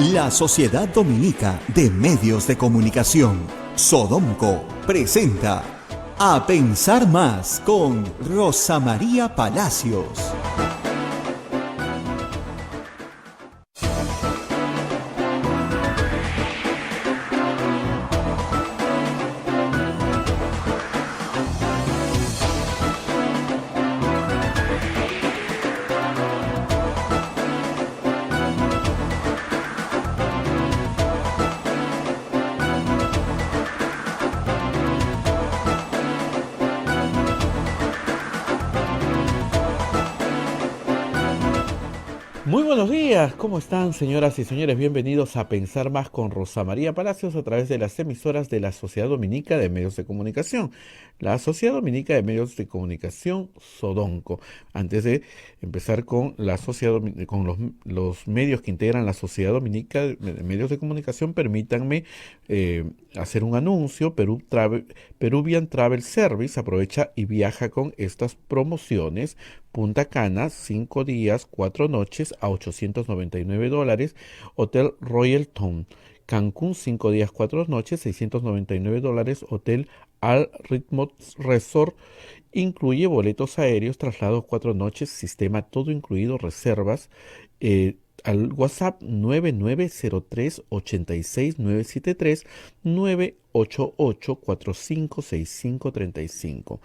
La Sociedad Dominica de Medios de Comunicación, Sodomco, presenta A Pensar Más con Rosa María Palacios. Muy buenos días, ¿cómo están, señoras y señores? Bienvenidos a Pensar Más con Rosa María Palacios a través de las emisoras de la Sociedad Dominica de Medios de Comunicación, la Sociedad Dominica de Medios de Comunicación, Sodonco. Antes de empezar con la sociedad, con los medios que integran la Sociedad Dominica de Medios de Comunicación, permítanme hacer un anuncio. Peruvian Travel Service aprovecha y viaja con estas promociones. Punta Cana, 5 días, 4 noches a $899. Hotel Royalton. Cancún, 5 días, 4 noches, $699. Hotel Al Ritmo Resort. Incluye boletos aéreos, traslados 4 noches, sistema todo incluido, reservas. Al WhatsApp 9903-86973, 988-456535.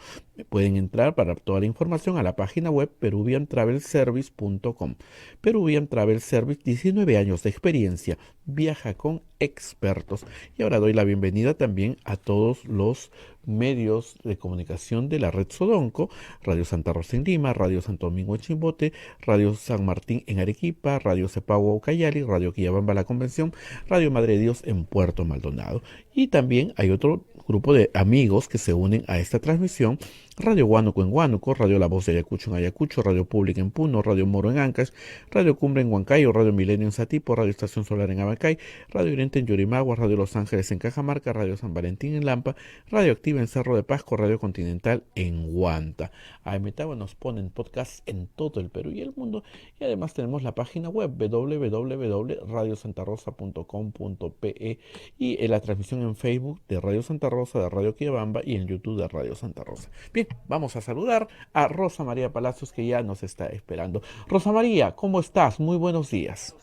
Pueden entrar para toda la información a la página web peruviantravelservice.com. Peruvian Travel Service, 19 años de experiencia, viaja con expertos. Y ahora doy la bienvenida también a todos los medios de comunicación de la red Sodonco: Radio Santa Rosa en Lima, Radio Santo Domingo en Chimbote, Radio San Martín en Arequipa, Radio Cepagua Ucayali, Radio Quillabamba La Convención, Radio Madre de Dios en Puerto Maldonado. Y también hay otro grupo de amigos que se unen a esta transmisión: Radio Huánuco en Huánuco, Radio La Voz de Ayacucho en Ayacucho, Radio Pública en Puno, Radio Moro en Ancash, Radio Cumbre en Huancayo, Radio Milenio en Satipo, Radio Estación Solar en Abacay, Radio Oriente en Yurimaguas, Radio Los Ángeles en Cajamarca, Radio San Valentín en Lampa, Radio Activa en Cerro de Pasco, Radio Continental en Huanta. AMTAGUA nos ponen podcasts en todo el Perú y el mundo, y además tenemos la página web www.radiosantarosa.com.pe y en la transmisión en Facebook de Radio Santa Rosa, de Radio Quillabamba, y en YouTube de Radio Santa Rosa. Bien, vamos a saludar a Rosa María Palacios, que ya nos está esperando. Rosa María, ¿cómo estás? Muy buenos días.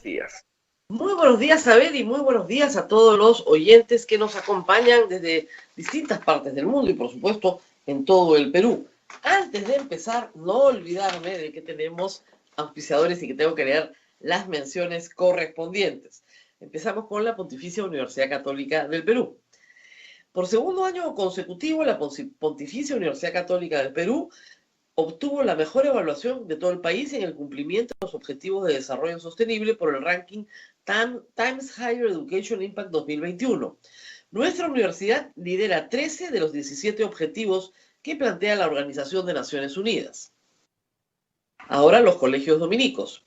Muy buenos días, Abel, y muy buenos días a todos los oyentes que nos acompañan desde distintas partes del mundo y, por supuesto, en todo el Perú. Antes de empezar, no olvidarme de que tenemos auspiciadores y que tengo que leer las menciones correspondientes. Empezamos con la Pontificia Universidad Católica del Perú. Por segundo año consecutivo, la Pontificia Universidad Católica del Perú obtuvo la mejor evaluación de todo el país en el cumplimiento de los Objetivos de Desarrollo Sostenible por el ranking Times Higher Education Impact 2021. Nuestra universidad lidera 13 de los 17 objetivos que plantea la Organización de Naciones Unidas. Ahora los colegios dominicos.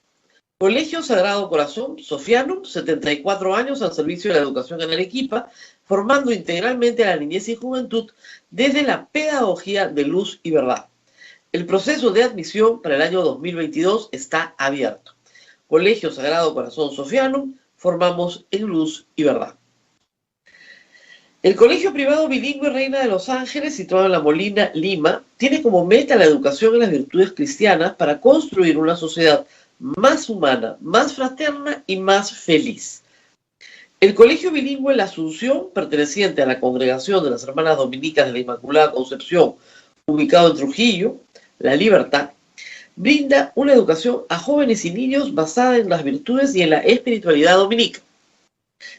Colegio Sagrado Corazón Sofianum, 74 años al servicio de la educación en Arequipa, formando integralmente a la niñez y juventud desde la pedagogía de luz y verdad. El proceso de admisión para el año 2022 está abierto. Colegio Sagrado Corazón Sofianum, formamos en luz y verdad. El Colegio Privado Bilingüe Reina de los Ángeles, situado en La Molina, Lima, tiene como meta la educación en las virtudes cristianas para construir una sociedad más humana, más fraterna y más feliz. El Colegio Bilingüe La Asunción, perteneciente a la Congregación de las Hermanas Dominicas de la Inmaculada Concepción, ubicado en Trujillo, La Libertad, brinda una educación a jóvenes y niños basada en las virtudes y en la espiritualidad dominica.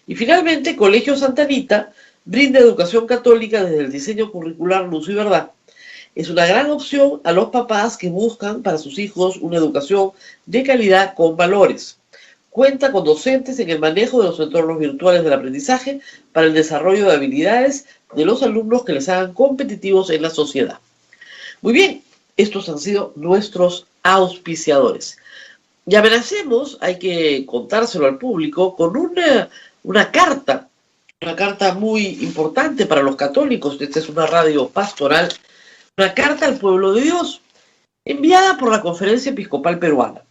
Y finalmente, Colegio Santa Anita brinda educación católica desde el diseño curricular Luz y Verdad. Es una gran opción a los papás que buscan para sus hijos una educación de calidad con valores. Cuenta con docentes en el manejo de los entornos virtuales del aprendizaje para el desarrollo de habilidades de los alumnos que les hagan competitivos en la sociedad. Muy bien, estos han sido nuestros auspiciadores. Y amenacemos, hay que contárselo al público, con una carta muy importante para los católicos. Esta es una radio pastoral, una carta al pueblo de Dios, enviada por la Conferencia Episcopal Peruana.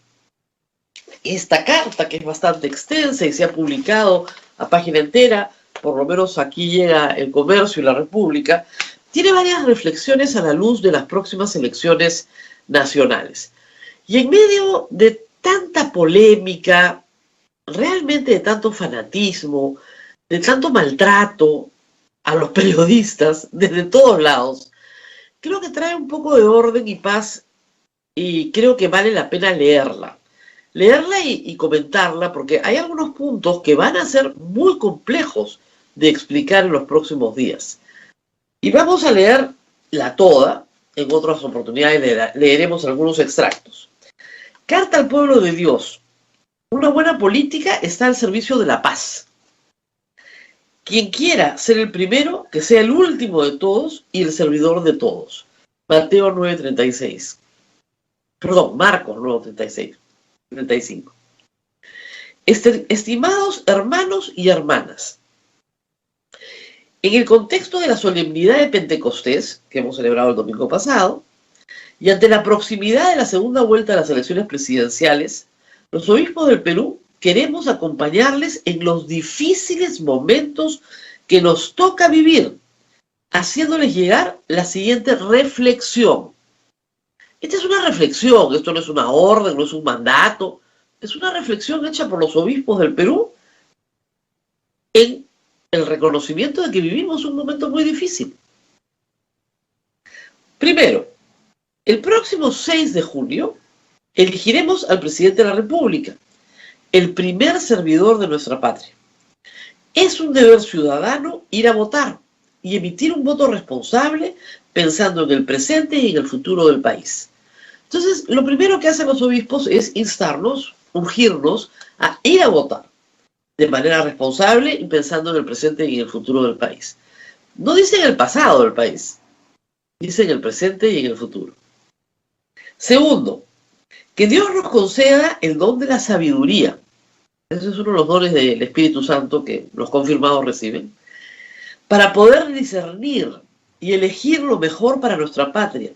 Esta carta, que es bastante extensa y se ha publicado a página entera, por lo menos aquí llega El Comercio y La República, tiene varias reflexiones a la luz de las próximas elecciones nacionales. Y en medio de tanta polémica, realmente de tanto fanatismo, de tanto maltrato a los periodistas desde todos lados, creo que trae un poco de orden y paz y creo que vale la pena leerla. Leerla y comentarla porque hay algunos puntos que van a ser muy complejos de explicar en los próximos días. Y vamos a leerla toda, en otras oportunidades leeremos algunos extractos. Carta al pueblo de Dios. Una buena política está al servicio de la paz. Quien quiera ser el primero, que sea el último de todos y el servidor de todos. Mateo 9:36. Perdón, Marcos 9:36. 35. Estimados hermanos y hermanas, en el contexto de la solemnidad de Pentecostés, que hemos celebrado el domingo pasado, y ante la proximidad de la segunda vuelta de las elecciones presidenciales, los obispos del Perú queremos acompañarles en los difíciles momentos que nos toca vivir, haciéndoles llegar la siguiente reflexión. Esta es una reflexión, esto no es una orden, no es un mandato, es una reflexión hecha por los obispos del Perú en el reconocimiento de que vivimos un momento muy difícil. Primero, el próximo 6 de junio elegiremos al presidente de la República, el primer servidor de nuestra patria. Es un deber ciudadano ir a votar y emitir un voto responsable pensando en el presente y en el futuro del país. Entonces, lo primero que hacen los obispos es instarnos, urgirnos a ir a votar de manera responsable y pensando en el presente y en el futuro del país. No dicen el pasado del país, dicen el presente y en el futuro. Segundo, que Dios nos conceda el don de la sabiduría. Ese es uno de los dones del Espíritu Santo que los confirmados reciben, para poder discernir y elegir lo mejor para nuestra patria,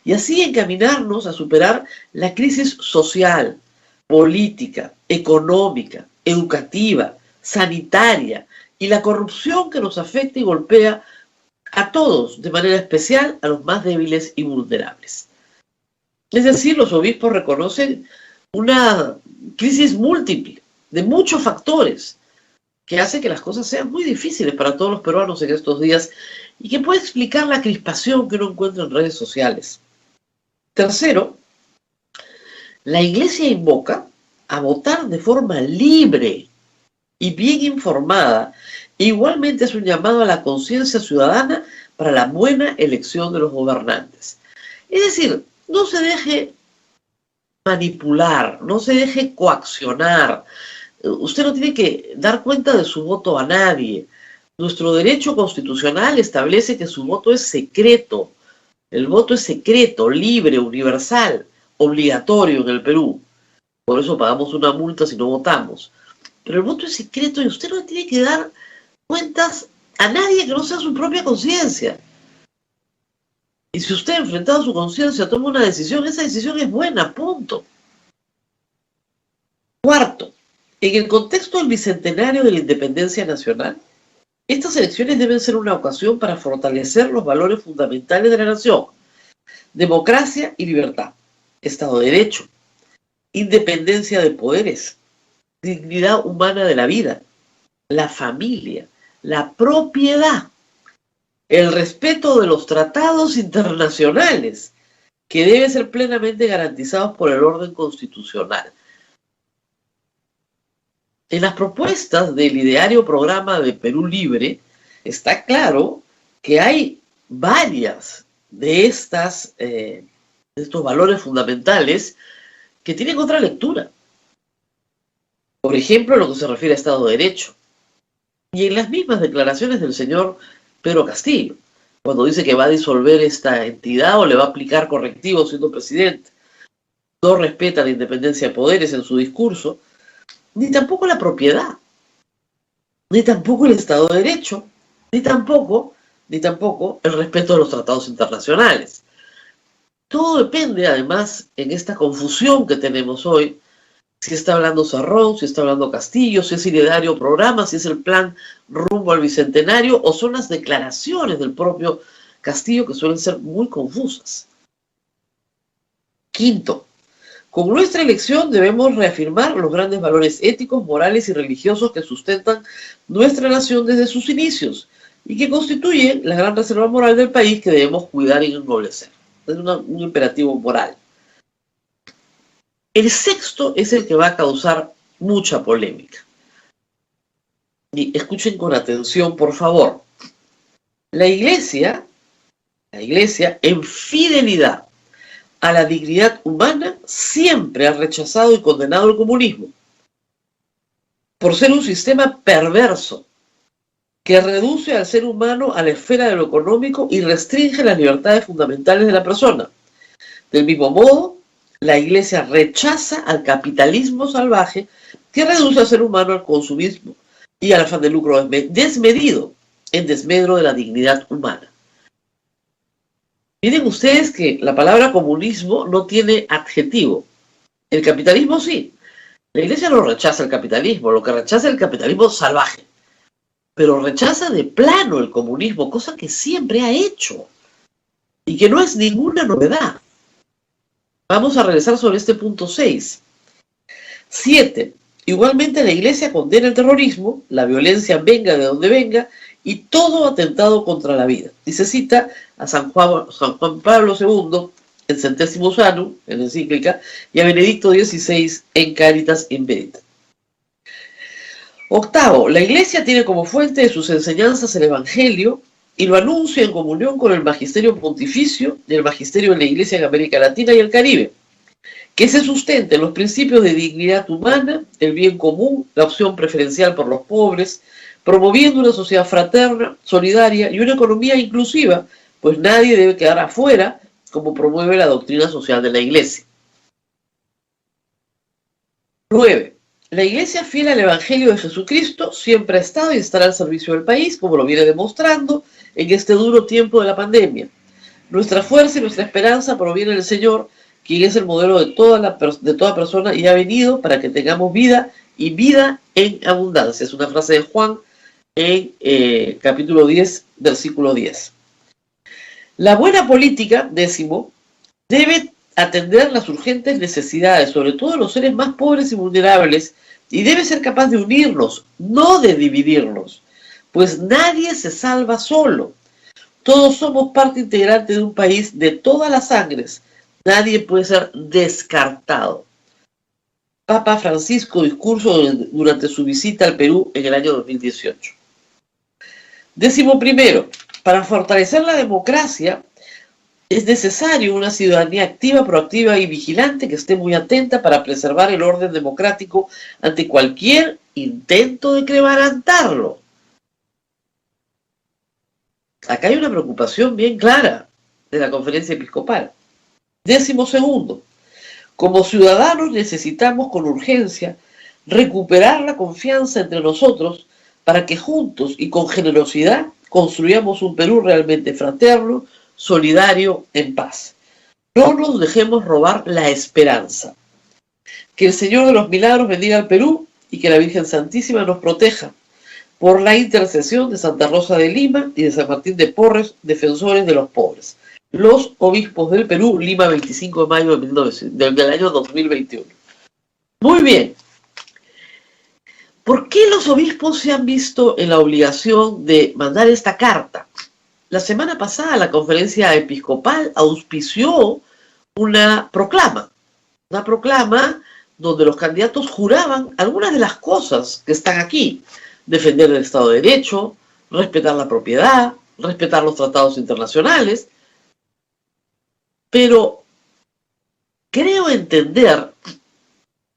y así encaminarnos a superar la crisis social, política, económica, educativa, sanitaria y la corrupción que nos afecta y golpea a todos, de manera especial a los más débiles y vulnerables. Es decir, los obispos reconocen una crisis múltiple de muchos factores que hace que las cosas sean muy difíciles para todos los peruanos en estos días y que puede explicar la crispación que uno encuentra en redes sociales. Tercero, la Iglesia invoca a votar de forma libre y bien informada, e igualmente es un llamado a la conciencia ciudadana para la buena elección de los gobernantes. Es decir, no se deje manipular, no se deje coaccionar. Usted no tiene que dar cuenta de su voto a nadie. Nuestro derecho constitucional establece que su voto es secreto. El voto es secreto, libre, universal, obligatorio en el Perú. Por eso pagamos una multa si no votamos. Pero el voto es secreto y usted no tiene que dar cuentas a nadie que no sea su propia conciencia. Y si usted, enfrentado a su conciencia, toma una decisión, esa decisión es buena, punto. Cuarto, en el contexto del bicentenario de la independencia nacional, estas elecciones deben ser una ocasión para fortalecer los valores fundamentales de la nación: democracia y libertad, Estado de Derecho, independencia de poderes, dignidad humana de la vida, la familia, la propiedad, el respeto de los tratados internacionales, que deben ser plenamente garantizados por el orden constitucional. En las propuestas del ideario programa de Perú Libre está claro que hay varias de estos valores fundamentales que tienen otra lectura. Por ejemplo, en lo que se refiere a Estado de Derecho. Y en las mismas declaraciones del señor Pedro Castillo, cuando dice que va a disolver esta entidad o le va a aplicar correctivos siendo presidente. No respeta la independencia de poderes en su discurso, ni tampoco la propiedad, ni tampoco el Estado de Derecho, ni tampoco el respeto de los tratados internacionales. Todo depende, además, en esta confusión que tenemos hoy, Si está hablando Cerrón, si está hablando Castillo, si es ideario programa, si es el plan rumbo al Bicentenario, o son las declaraciones del propio Castillo que suelen ser muy confusas. Quinto, con nuestra elección debemos reafirmar los grandes valores éticos, morales y religiosos que sustentan nuestra nación desde sus inicios y que constituyen la gran reserva moral del país que debemos cuidar y ennoblecer. Es un imperativo moral. El sexto es el que va a causar mucha polémica. Y escuchen con atención, por favor. La Iglesia, en fidelidad a la dignidad humana, siempre ha rechazado y condenado el comunismo por ser un sistema perverso que reduce al ser humano a la esfera de lo económico y restringe las libertades fundamentales de la persona. Del mismo modo, la Iglesia rechaza al capitalismo salvaje que reduce al ser humano al consumismo y al afán de lucro desmedido en desmedro de la dignidad humana. Miren ustedes que la palabra comunismo no tiene adjetivo. El capitalismo sí. La Iglesia no rechaza el capitalismo, lo que rechaza es el capitalismo salvaje. Pero rechaza de plano el comunismo, cosa que siempre ha hecho y que no es ninguna novedad. Vamos a regresar sobre este punto 6. 7. Igualmente la Iglesia condena el terrorismo, la violencia venga de donde venga, y todo atentado contra la vida. Y se cita a San Juan Pablo II en Centesimus Annum, en encíclica, y a Benedicto XVI en Caritas in Veritate. 8. La Iglesia tiene como fuente de sus enseñanzas el Evangelio y lo anuncia en comunión con el magisterio pontificio y el magisterio de la Iglesia en América Latina y el Caribe, que se sustenta en los principios de dignidad humana, el bien común, la opción preferencial por los pobres, promoviendo una sociedad fraterna, solidaria y una economía inclusiva, pues nadie debe quedar afuera, como promueve la doctrina social de la Iglesia. 9. La Iglesia, fiel al Evangelio de Jesucristo, siempre ha estado y estará al servicio del país, como lo viene demostrando en este duro tiempo de la pandemia. Nuestra fuerza y nuestra esperanza proviene del Señor, quien es el modelo de toda persona y ha venido para que tengamos vida y vida en abundancia. Es una frase de Juan en capítulo 10, versículo 10. La buena política, 10, debe atender las urgentes necesidades, sobre todo de los seres más pobres y vulnerables, y debe ser capaz de unirnos, no de dividirnos, pues nadie se salva solo. Todos somos parte integrante de un país de todas las sangres. Nadie puede ser descartado. Papa Francisco, discurso durante su visita al Perú en el año 2018. 11. Para fortalecer la democracia es necesario una ciudadanía activa, proactiva y vigilante que esté muy atenta para preservar el orden democrático ante cualquier intento de quebrantarlo. Acá hay una preocupación bien clara de la Conferencia Episcopal. 12. Como ciudadanos necesitamos con urgencia recuperar la confianza entre nosotros para que juntos y con generosidad construyamos un Perú realmente fraterno, solidario, en paz. No nos dejemos robar la esperanza. Que el Señor de los Milagros bendiga al Perú y que la Virgen Santísima nos proteja por la intercesión de Santa Rosa de Lima y de San Martín de Porres, defensores de los pobres. Los obispos del Perú, Lima, 25 de mayo del año 2021. Muy bien. ¿Por qué los obispos se han visto en la obligación de mandar esta carta? La semana pasada la Conferencia Episcopal auspició una proclama donde los candidatos juraban algunas de las cosas que están aquí: defender el Estado de Derecho, respetar la propiedad, respetar los tratados internacionales. Pero creo entender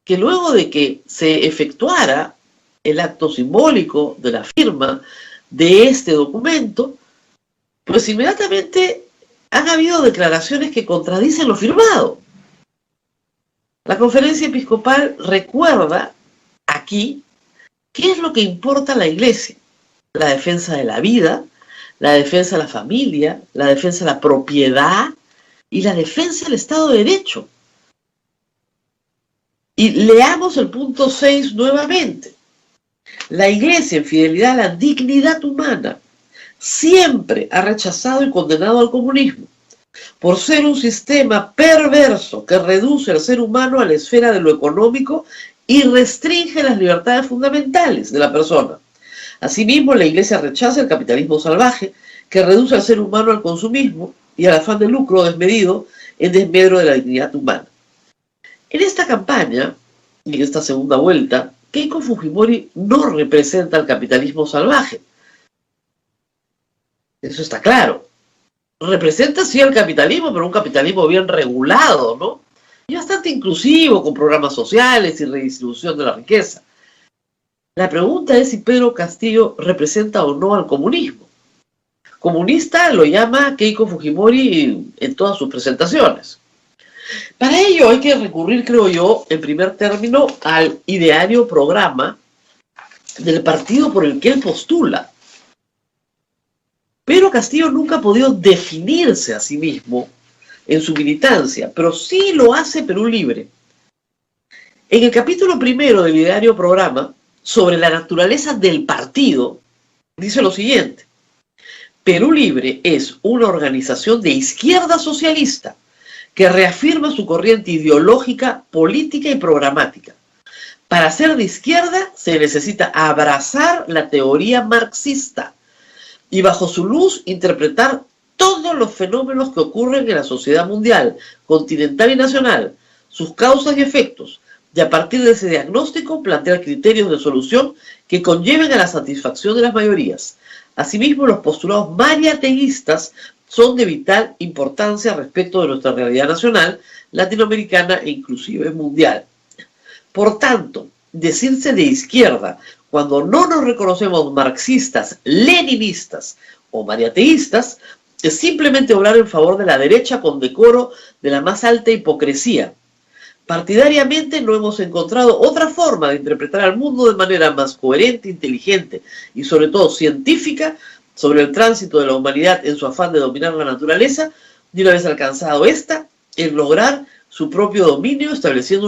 que luego de que se efectuara el acto simbólico de la firma de este documento, pues inmediatamente han habido declaraciones que contradicen lo firmado. La Conferencia Episcopal recuerda aquí qué es lo que importa a la Iglesia: la defensa de la vida, la defensa de la familia, la defensa de la propiedad y la defensa del Estado de Derecho. Y leamos el punto 6 nuevamente. La Iglesia, en fidelidad a la dignidad humana, siempre ha rechazado y condenado al comunismo por ser un sistema perverso que reduce al ser humano a la esfera de lo económico y restringe las libertades fundamentales de la persona. Asimismo, la Iglesia rechaza el capitalismo salvaje que reduce al ser humano al consumismo y al afán de lucro desmedido en desmedro de la dignidad humana. En esta campaña, y en esta segunda vuelta, Keiko Fujimori no representa al capitalismo salvaje. Eso está claro. Representa sí al capitalismo, pero un capitalismo bien regulado, ¿no? Y bastante inclusivo, con programas sociales y redistribución de la riqueza. La pregunta es si Pedro Castillo representa o no al comunismo. Comunista lo llama Keiko Fujimori en todas sus presentaciones. Para ello hay que recurrir, creo yo, en primer término, al ideario programa del partido por el que él postula. Pedro Castillo nunca ha podido definirse a sí mismo en su militancia, pero sí lo hace Perú Libre. En el capítulo primero del ideario programa, sobre la naturaleza del partido, dice lo siguiente: Perú Libre es una organización de izquierda socialista que reafirma su corriente ideológica, política y programática. Para ser de izquierda se necesita abrazar la teoría marxista y bajo su luz interpretar todos los fenómenos que ocurren en la sociedad mundial, continental y nacional, sus causas y efectos, y a partir de ese diagnóstico plantear criterios de solución que conlleven a la satisfacción de las mayorías. Asimismo, los postulados mariateístas son de vital importancia respecto de nuestra realidad nacional, latinoamericana e inclusive mundial. Por tanto, decirse de izquierda cuando no nos reconocemos marxistas, leninistas o mariateístas es simplemente obrar en favor de la derecha con decoro de la más alta hipocresía. Partidariamente no hemos encontrado otra forma de interpretar al mundo de manera más coherente, inteligente y sobre todo científica sobre el tránsito de la humanidad en su afán de dominar la naturaleza, y una vez alcanzado esta, en lograr su propio dominio, estableciendo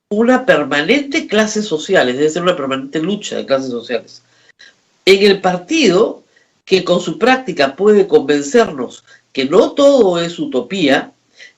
una permanente clase social, es decir, una permanente lucha de clases sociales. En el partido, que con su práctica puede convencernos que no todo es utopía,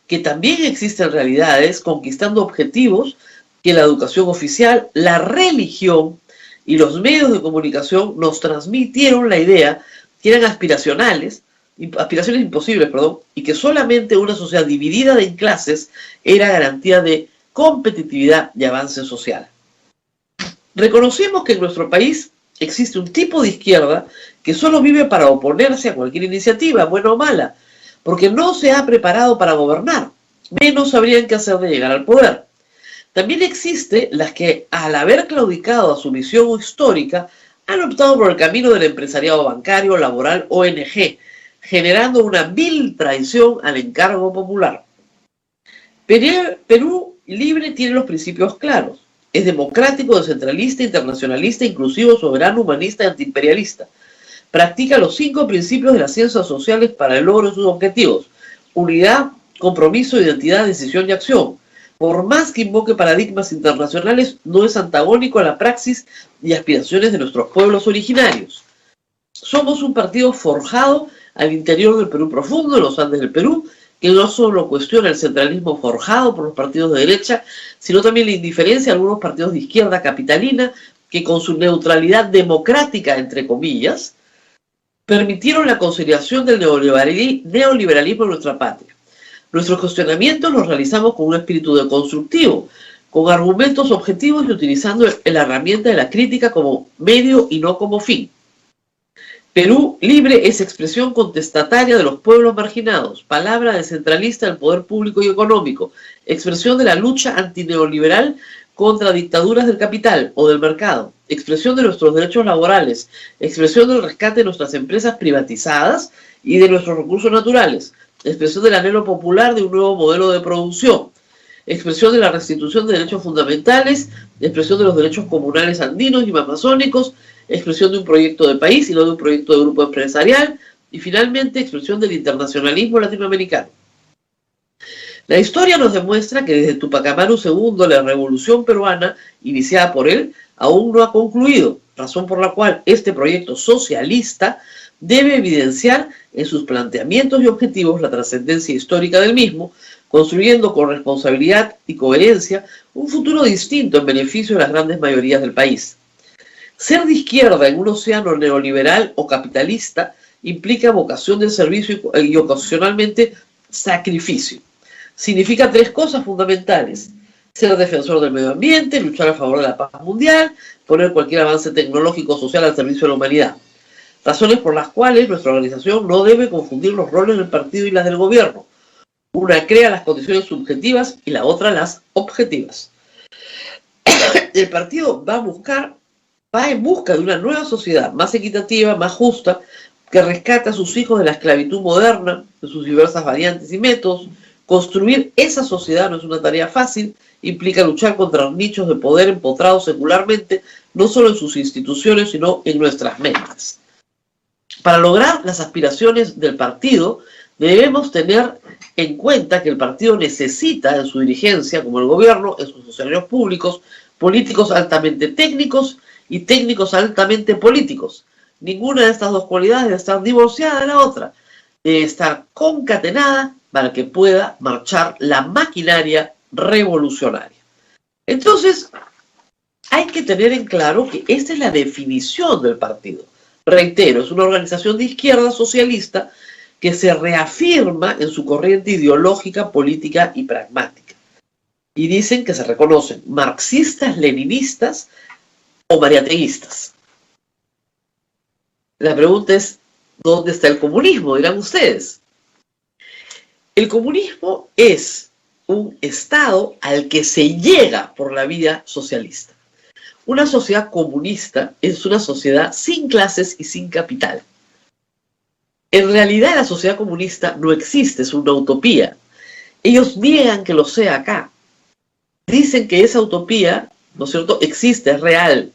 que también existen realidades conquistando objetivos que la educación oficial, la religión y los medios de comunicación nos transmitieron la idea que eran aspiraciones imposibles, y que solamente una sociedad dividida en clases era garantía de competitividad y avance social. Reconocemos que en nuestro país existe un tipo de izquierda que solo vive para oponerse a cualquier iniciativa, buena o mala, porque no se ha preparado para gobernar, menos sabrían qué hacer de llegar al poder. También existe las que, al haber claudicado a su misión histórica, han optado por el camino del empresariado bancario, laboral, ONG, generando una vil traición al encargo popular. Perú Libre tiene los principios claros. Es democrático, descentralista, internacionalista, inclusivo, soberano, humanista y antiimperialista. Practica los 5 principios de las ciencias sociales para el logro de sus objetivos: unidad, compromiso, identidad, decisión y acción. Por más que invoque paradigmas internacionales, no es antagónico a la praxis y aspiraciones de nuestros pueblos originarios. Somos un partido forjado al interior del Perú profundo, en los Andes del Perú, que no solo cuestiona el centralismo forjado por los partidos de derecha, sino también la indiferencia de algunos partidos de izquierda capitalina que, con su neutralidad democrática, entre comillas, permitieron la consolidación del neoliberalismo en nuestra patria. Nuestros cuestionamientos los realizamos con un espíritu deconstructivo, con argumentos objetivos y utilizando la herramienta de la crítica como medio y no como fin. Perú Libre es expresión contestataria de los pueblos marginados, palabra descentralista del poder público y económico, expresión de la lucha antineoliberal contra dictaduras del capital o del mercado, expresión de nuestros derechos laborales, expresión del rescate de nuestras empresas privatizadas y de nuestros recursos naturales, expresión del anhelo popular de un nuevo modelo de producción, expresión de la restitución de derechos fundamentales, expresión de los derechos comunales andinos y amazónicos, expresión de un proyecto de país y no de un proyecto de grupo empresarial, y finalmente expresión del internacionalismo latinoamericano. La historia nos demuestra que desde Tupac Amaru II la revolución peruana, iniciada por él, aún no ha concluido, razón por la cual este proyecto socialista debe evidenciar en sus planteamientos y objetivos la trascendencia histórica del mismo, construyendo con responsabilidad y coherencia un futuro distinto en beneficio de las grandes mayorías del país. Ser de izquierda en un océano neoliberal o capitalista implica vocación de servicio y ocasionalmente sacrificio. Significa tres cosas fundamentales: ser defensor del medio ambiente, luchar a favor de la paz mundial, poner cualquier avance tecnológico o social al servicio de la humanidad. Razones por las cuales nuestra organización no debe confundir los roles del partido y las del gobierno. Una crea las condiciones subjetivas y la otra las objetivas. El partido va en busca de una nueva sociedad más equitativa, más justa, que rescate a sus hijos de la esclavitud moderna, de sus diversas variantes y métodos. Construir esa sociedad no es una tarea fácil, implica luchar contra los nichos de poder empotrados secularmente, no solo en sus instituciones, sino en nuestras mentes. Para lograr las aspiraciones del partido, debemos tener en cuenta que el partido necesita en su dirigencia, como el gobierno, en sus funcionarios públicos, políticos altamente técnicos y técnicos altamente políticos. Ninguna de estas dos cualidades debe estar divorciada de la otra, debe estar concatenada para que pueda marchar la maquinaria revolucionaria. Entonces, hay que tener en claro que esta es la definición del partido. Reitero, es una organización de izquierda socialista que se reafirma en su corriente ideológica, política y pragmática. Y dicen que se reconocen marxistas, leninistas o mariateístas. La pregunta es, ¿dónde está el comunismo? Dirán ustedes. El comunismo es un estado al que se llega por la vía socialista. Una sociedad comunista es una sociedad sin clases y sin capital. En realidad la sociedad comunista no existe, es una utopía. Ellos niegan que lo sea acá. Dicen que esa utopía, ¿no es cierto?, existe, es real.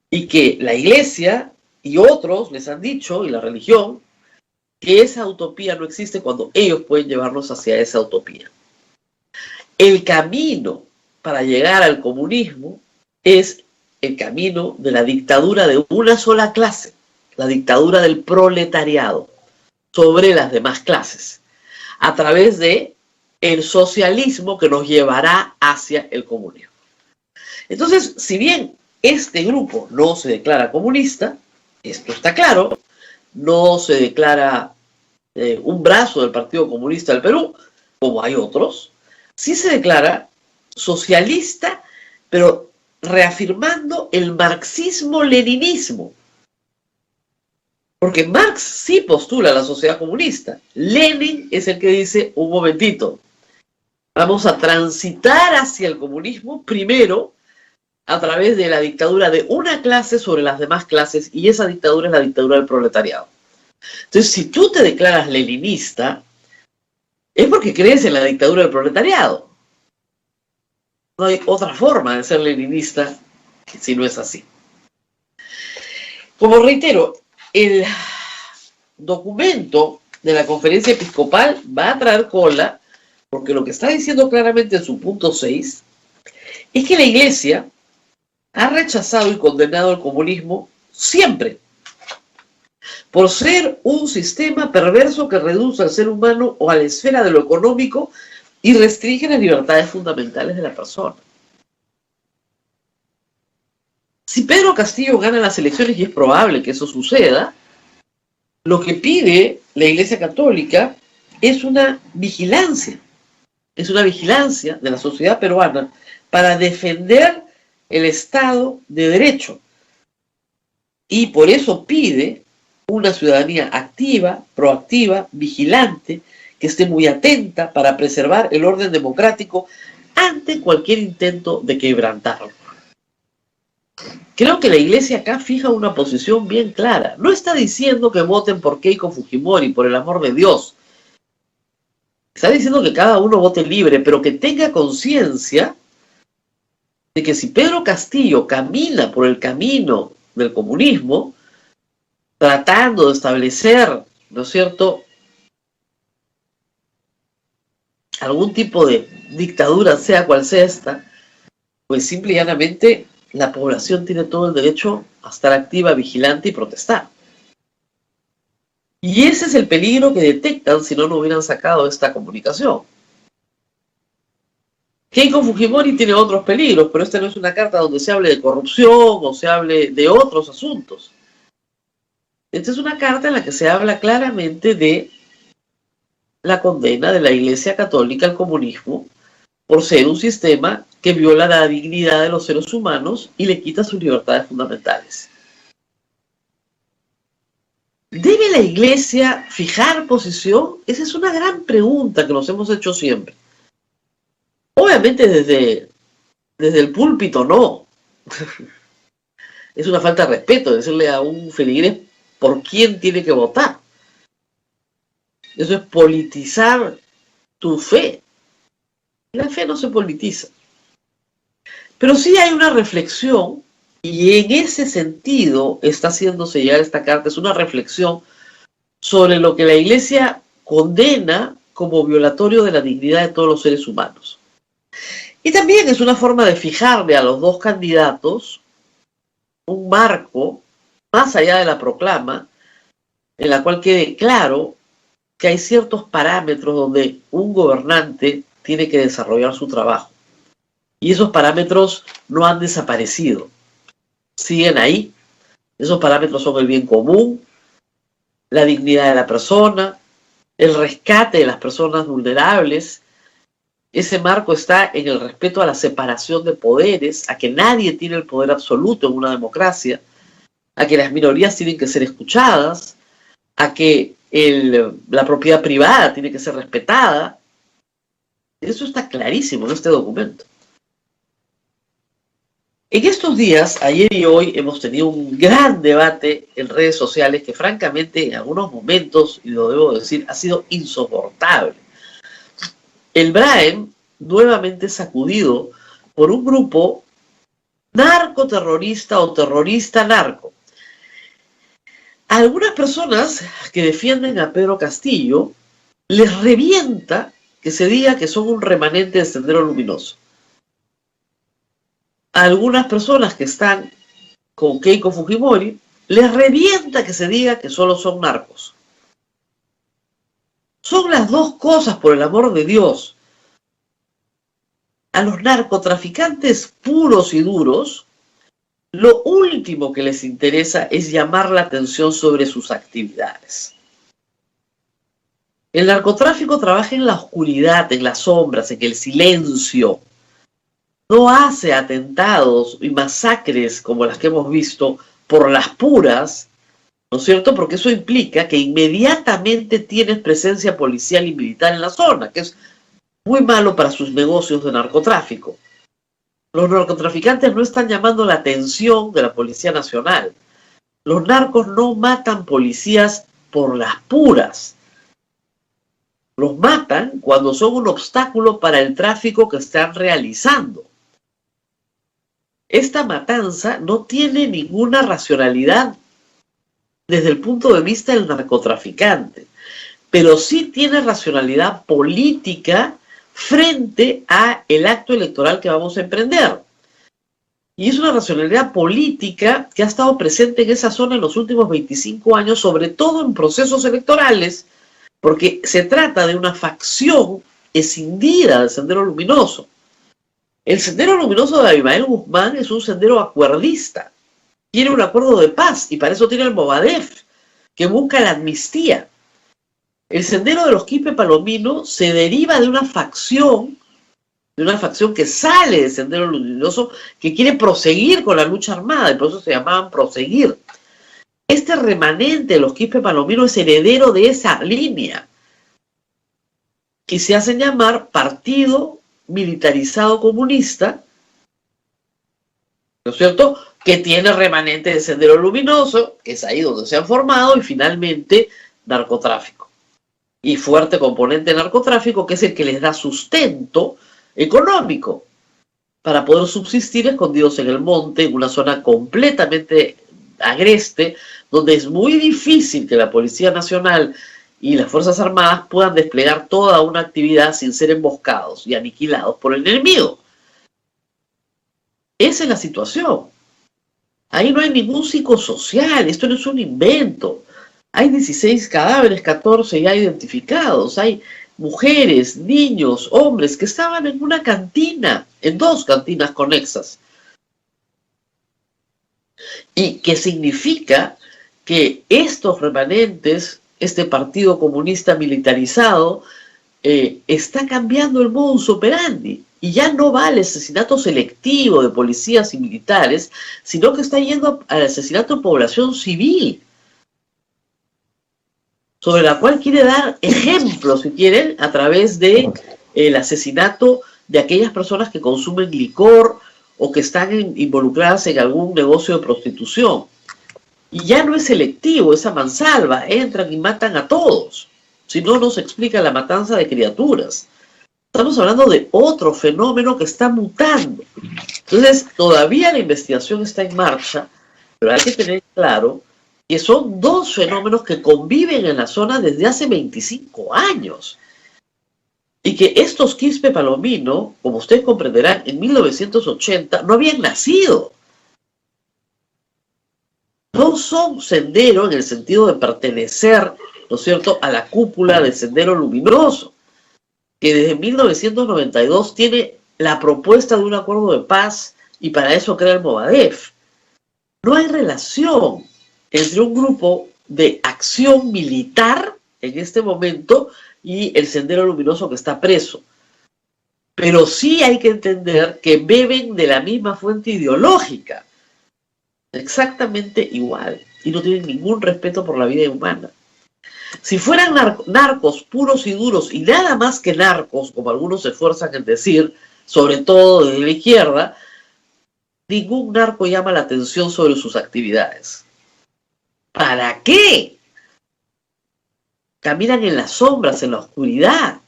Y que la iglesia y otros les han dicho, y la religión, que esa utopía no existe cuando ellos pueden llevarnos hacia esa utopía. El camino para llegar al comunismo es el camino de la dictadura de una sola clase, la dictadura del proletariado sobre las demás clases, a través de el socialismo que nos llevará hacia el comunismo. Entonces, si bien este grupo no se declara comunista, esto está claro, no se declara un brazo del Partido Comunista del Perú, como hay otros, sí se declara socialista, pero reafirmando el marxismo-leninismo. Porque Marx sí postula la sociedad comunista. Lenin es el que dice, un momentito, vamos a transitar hacia el comunismo primero a través de la dictadura de una clase sobre las demás clases, y esa dictadura es la dictadura del proletariado. Entonces, si tú te declaras leninista, es porque crees en la dictadura del proletariado. No hay otra forma de ser leninista si no es así. Como reitero, el documento de la conferencia episcopal va a traer cola, porque lo que está diciendo claramente en su punto 6 es que la Iglesia ha rechazado y condenado el comunismo siempre, por ser un sistema perverso que reduce al ser humano o a la esfera de lo económico y restringe las libertades fundamentales de la persona. Si Pedro Castillo gana las elecciones, y es probable que eso suceda, lo que pide la Iglesia Católica es una vigilancia de la sociedad peruana para defender el Estado de Derecho. Y por eso pide una ciudadanía activa, proactiva, vigilante, que esté muy atenta para preservar el orden democrático ante cualquier intento de quebrantarlo. Creo que la Iglesia acá fija una posición bien clara. No está diciendo que voten por Keiko Fujimori, por el amor de Dios. Está diciendo que cada uno vote libre, pero que tenga conciencia de que si Pedro Castillo camina por el camino del comunismo, tratando de establecer, ¿no es cierto?, algún tipo de dictadura, sea cual sea esta, pues simple y llanamente la población tiene todo el derecho a estar activa, vigilante y protestar. Y ese es el peligro que detectan si no hubieran sacado esta comunicación. Keiko Fujimori tiene otros peligros, pero esta no es una carta donde se hable de corrupción o se hable de otros asuntos. Esta es una carta en la que se habla claramente de la condena de la Iglesia Católica al comunismo por ser un sistema que viola la dignidad de los seres humanos y le quita sus libertades fundamentales. ¿Debe la Iglesia fijar posición? Esa es una gran pregunta que nos hemos hecho siempre. Obviamente desde el púlpito no. Es una falta de respeto decirle a un feligrés por quién tiene que votar. Eso es politizar tu fe. La fe no se politiza. Pero sí hay una reflexión, y en ese sentido está haciéndose llegar esta carta, es una reflexión sobre lo que la Iglesia condena como violatorio de la dignidad de todos los seres humanos. Y también es una forma de fijarle a los dos candidatos un marco, más allá de la proclama, en la cual quede claro que hay ciertos parámetros donde un gobernante tiene que desarrollar su trabajo. Y esos parámetros no han desaparecido. Siguen ahí. Esos parámetros son el bien común, la dignidad de la persona, el rescate de las personas vulnerables. Ese marco está en el respeto a la separación de poderes, a que nadie tiene el poder absoluto en una democracia, a que las minorías tienen que ser escuchadas, a que la propiedad privada tiene que ser respetada. Eso está clarísimo en este documento. En estos días, ayer y hoy, hemos tenido un gran debate en redes sociales que francamente en algunos momentos, y lo debo decir, ha sido insoportable. El BRAEM, nuevamente sacudido por un grupo narcoterrorista o terrorista narco. A algunas personas que defienden a Pedro Castillo les revienta que se diga que son un remanente del Sendero Luminoso. A algunas personas que están con Keiko Fujimori les revienta que se diga que solo son narcos. Son las dos cosas, por el amor de Dios. A los narcotraficantes puros y duros, lo último que les interesa es llamar la atención sobre sus actividades. El narcotráfico trabaja en la oscuridad, en las sombras, en el silencio. No hace atentados y masacres como las que hemos visto por las puras, ¿no es cierto? Porque eso implica que inmediatamente tienes presencia policial y militar en la zona, que es muy malo para sus negocios de narcotráfico. Los narcotraficantes no están llamando la atención de la Policía Nacional. Los narcos no matan policías por las puras. Los matan cuando son un obstáculo para el tráfico que están realizando. Esta matanza no tiene ninguna racionalidad desde el punto de vista del narcotraficante, pero sí tiene racionalidad política frente a el acto electoral que vamos a emprender. Y es una racionalidad política que ha estado presente en esa zona en los últimos 25 años, sobre todo en procesos electorales, porque se trata de una facción escindida del Sendero Luminoso. El Sendero Luminoso de Abimael Guzmán es un sendero acuerdista. Quiere un acuerdo de paz y para eso tiene el Movadef, que busca la amnistía. El sendero de los Quispe Palomino se deriva de una facción que sale del Sendero Luminoso, que quiere proseguir con la lucha armada, y por eso se llamaban proseguir. Este remanente de los Quispe Palomino es heredero de esa línea y se hacen llamar Partido Militarizado Comunista, ¿no es cierto?, que tiene remanente de Sendero Luminoso, que es ahí donde se han formado, y finalmente narcotráfico. Y fuerte componente de narcotráfico, que es el que les da sustento económico para poder subsistir escondidos en el monte, en una zona completamente agreste, donde es muy difícil que la Policía Nacional y las Fuerzas Armadas puedan desplegar toda una actividad sin ser emboscados y aniquilados por el enemigo. Esa es la situación. Ahí no hay ningún psicosocial, esto no es un invento. Hay 16 cadáveres, 14 ya identificados, hay mujeres, niños, hombres que estaban en una cantina, en 2 cantinas conexas. Y que significa que estos remanentes, este partido comunista militarizado, está cambiando el modus operandi. Y ya no va al asesinato selectivo de policías y militares, sino que está yendo al asesinato de población civil, sobre la cual quiere dar ejemplos, si quieren, a través de el asesinato de aquellas personas que consumen licor o que están involucradas en algún negocio de prostitución. Y ya no es selectivo, es a mansalva, entran y matan a todos. Si no, no se explica la matanza de criaturas. Estamos hablando de otro fenómeno que está mutando. Entonces, todavía la investigación está en marcha, pero hay que tener claro que son 2 fenómenos que conviven en la zona desde hace 25 años. Y que estos Quispe Palomino, como ustedes comprenderán, en 1980 no habían nacido. No son Sendero en el sentido de pertenecer, ¿no es cierto?, a la cúpula del Sendero Luminoso, que desde 1992 tiene la propuesta de un acuerdo de paz y para eso crea el Movadef. No hay relación entre un grupo de acción militar en este momento y el Sendero Luminoso que está preso. Pero sí hay que entender que beben de la misma fuente ideológica, exactamente igual, y no tienen ningún respeto por la vida humana. Si fueran narcos puros y duros y nada más que narcos, como algunos se esfuerzan en decir, sobre todo desde la izquierda, ningún narco llama la atención sobre sus actividades. ¿Para qué? Caminan en las sombras, en la oscuridad.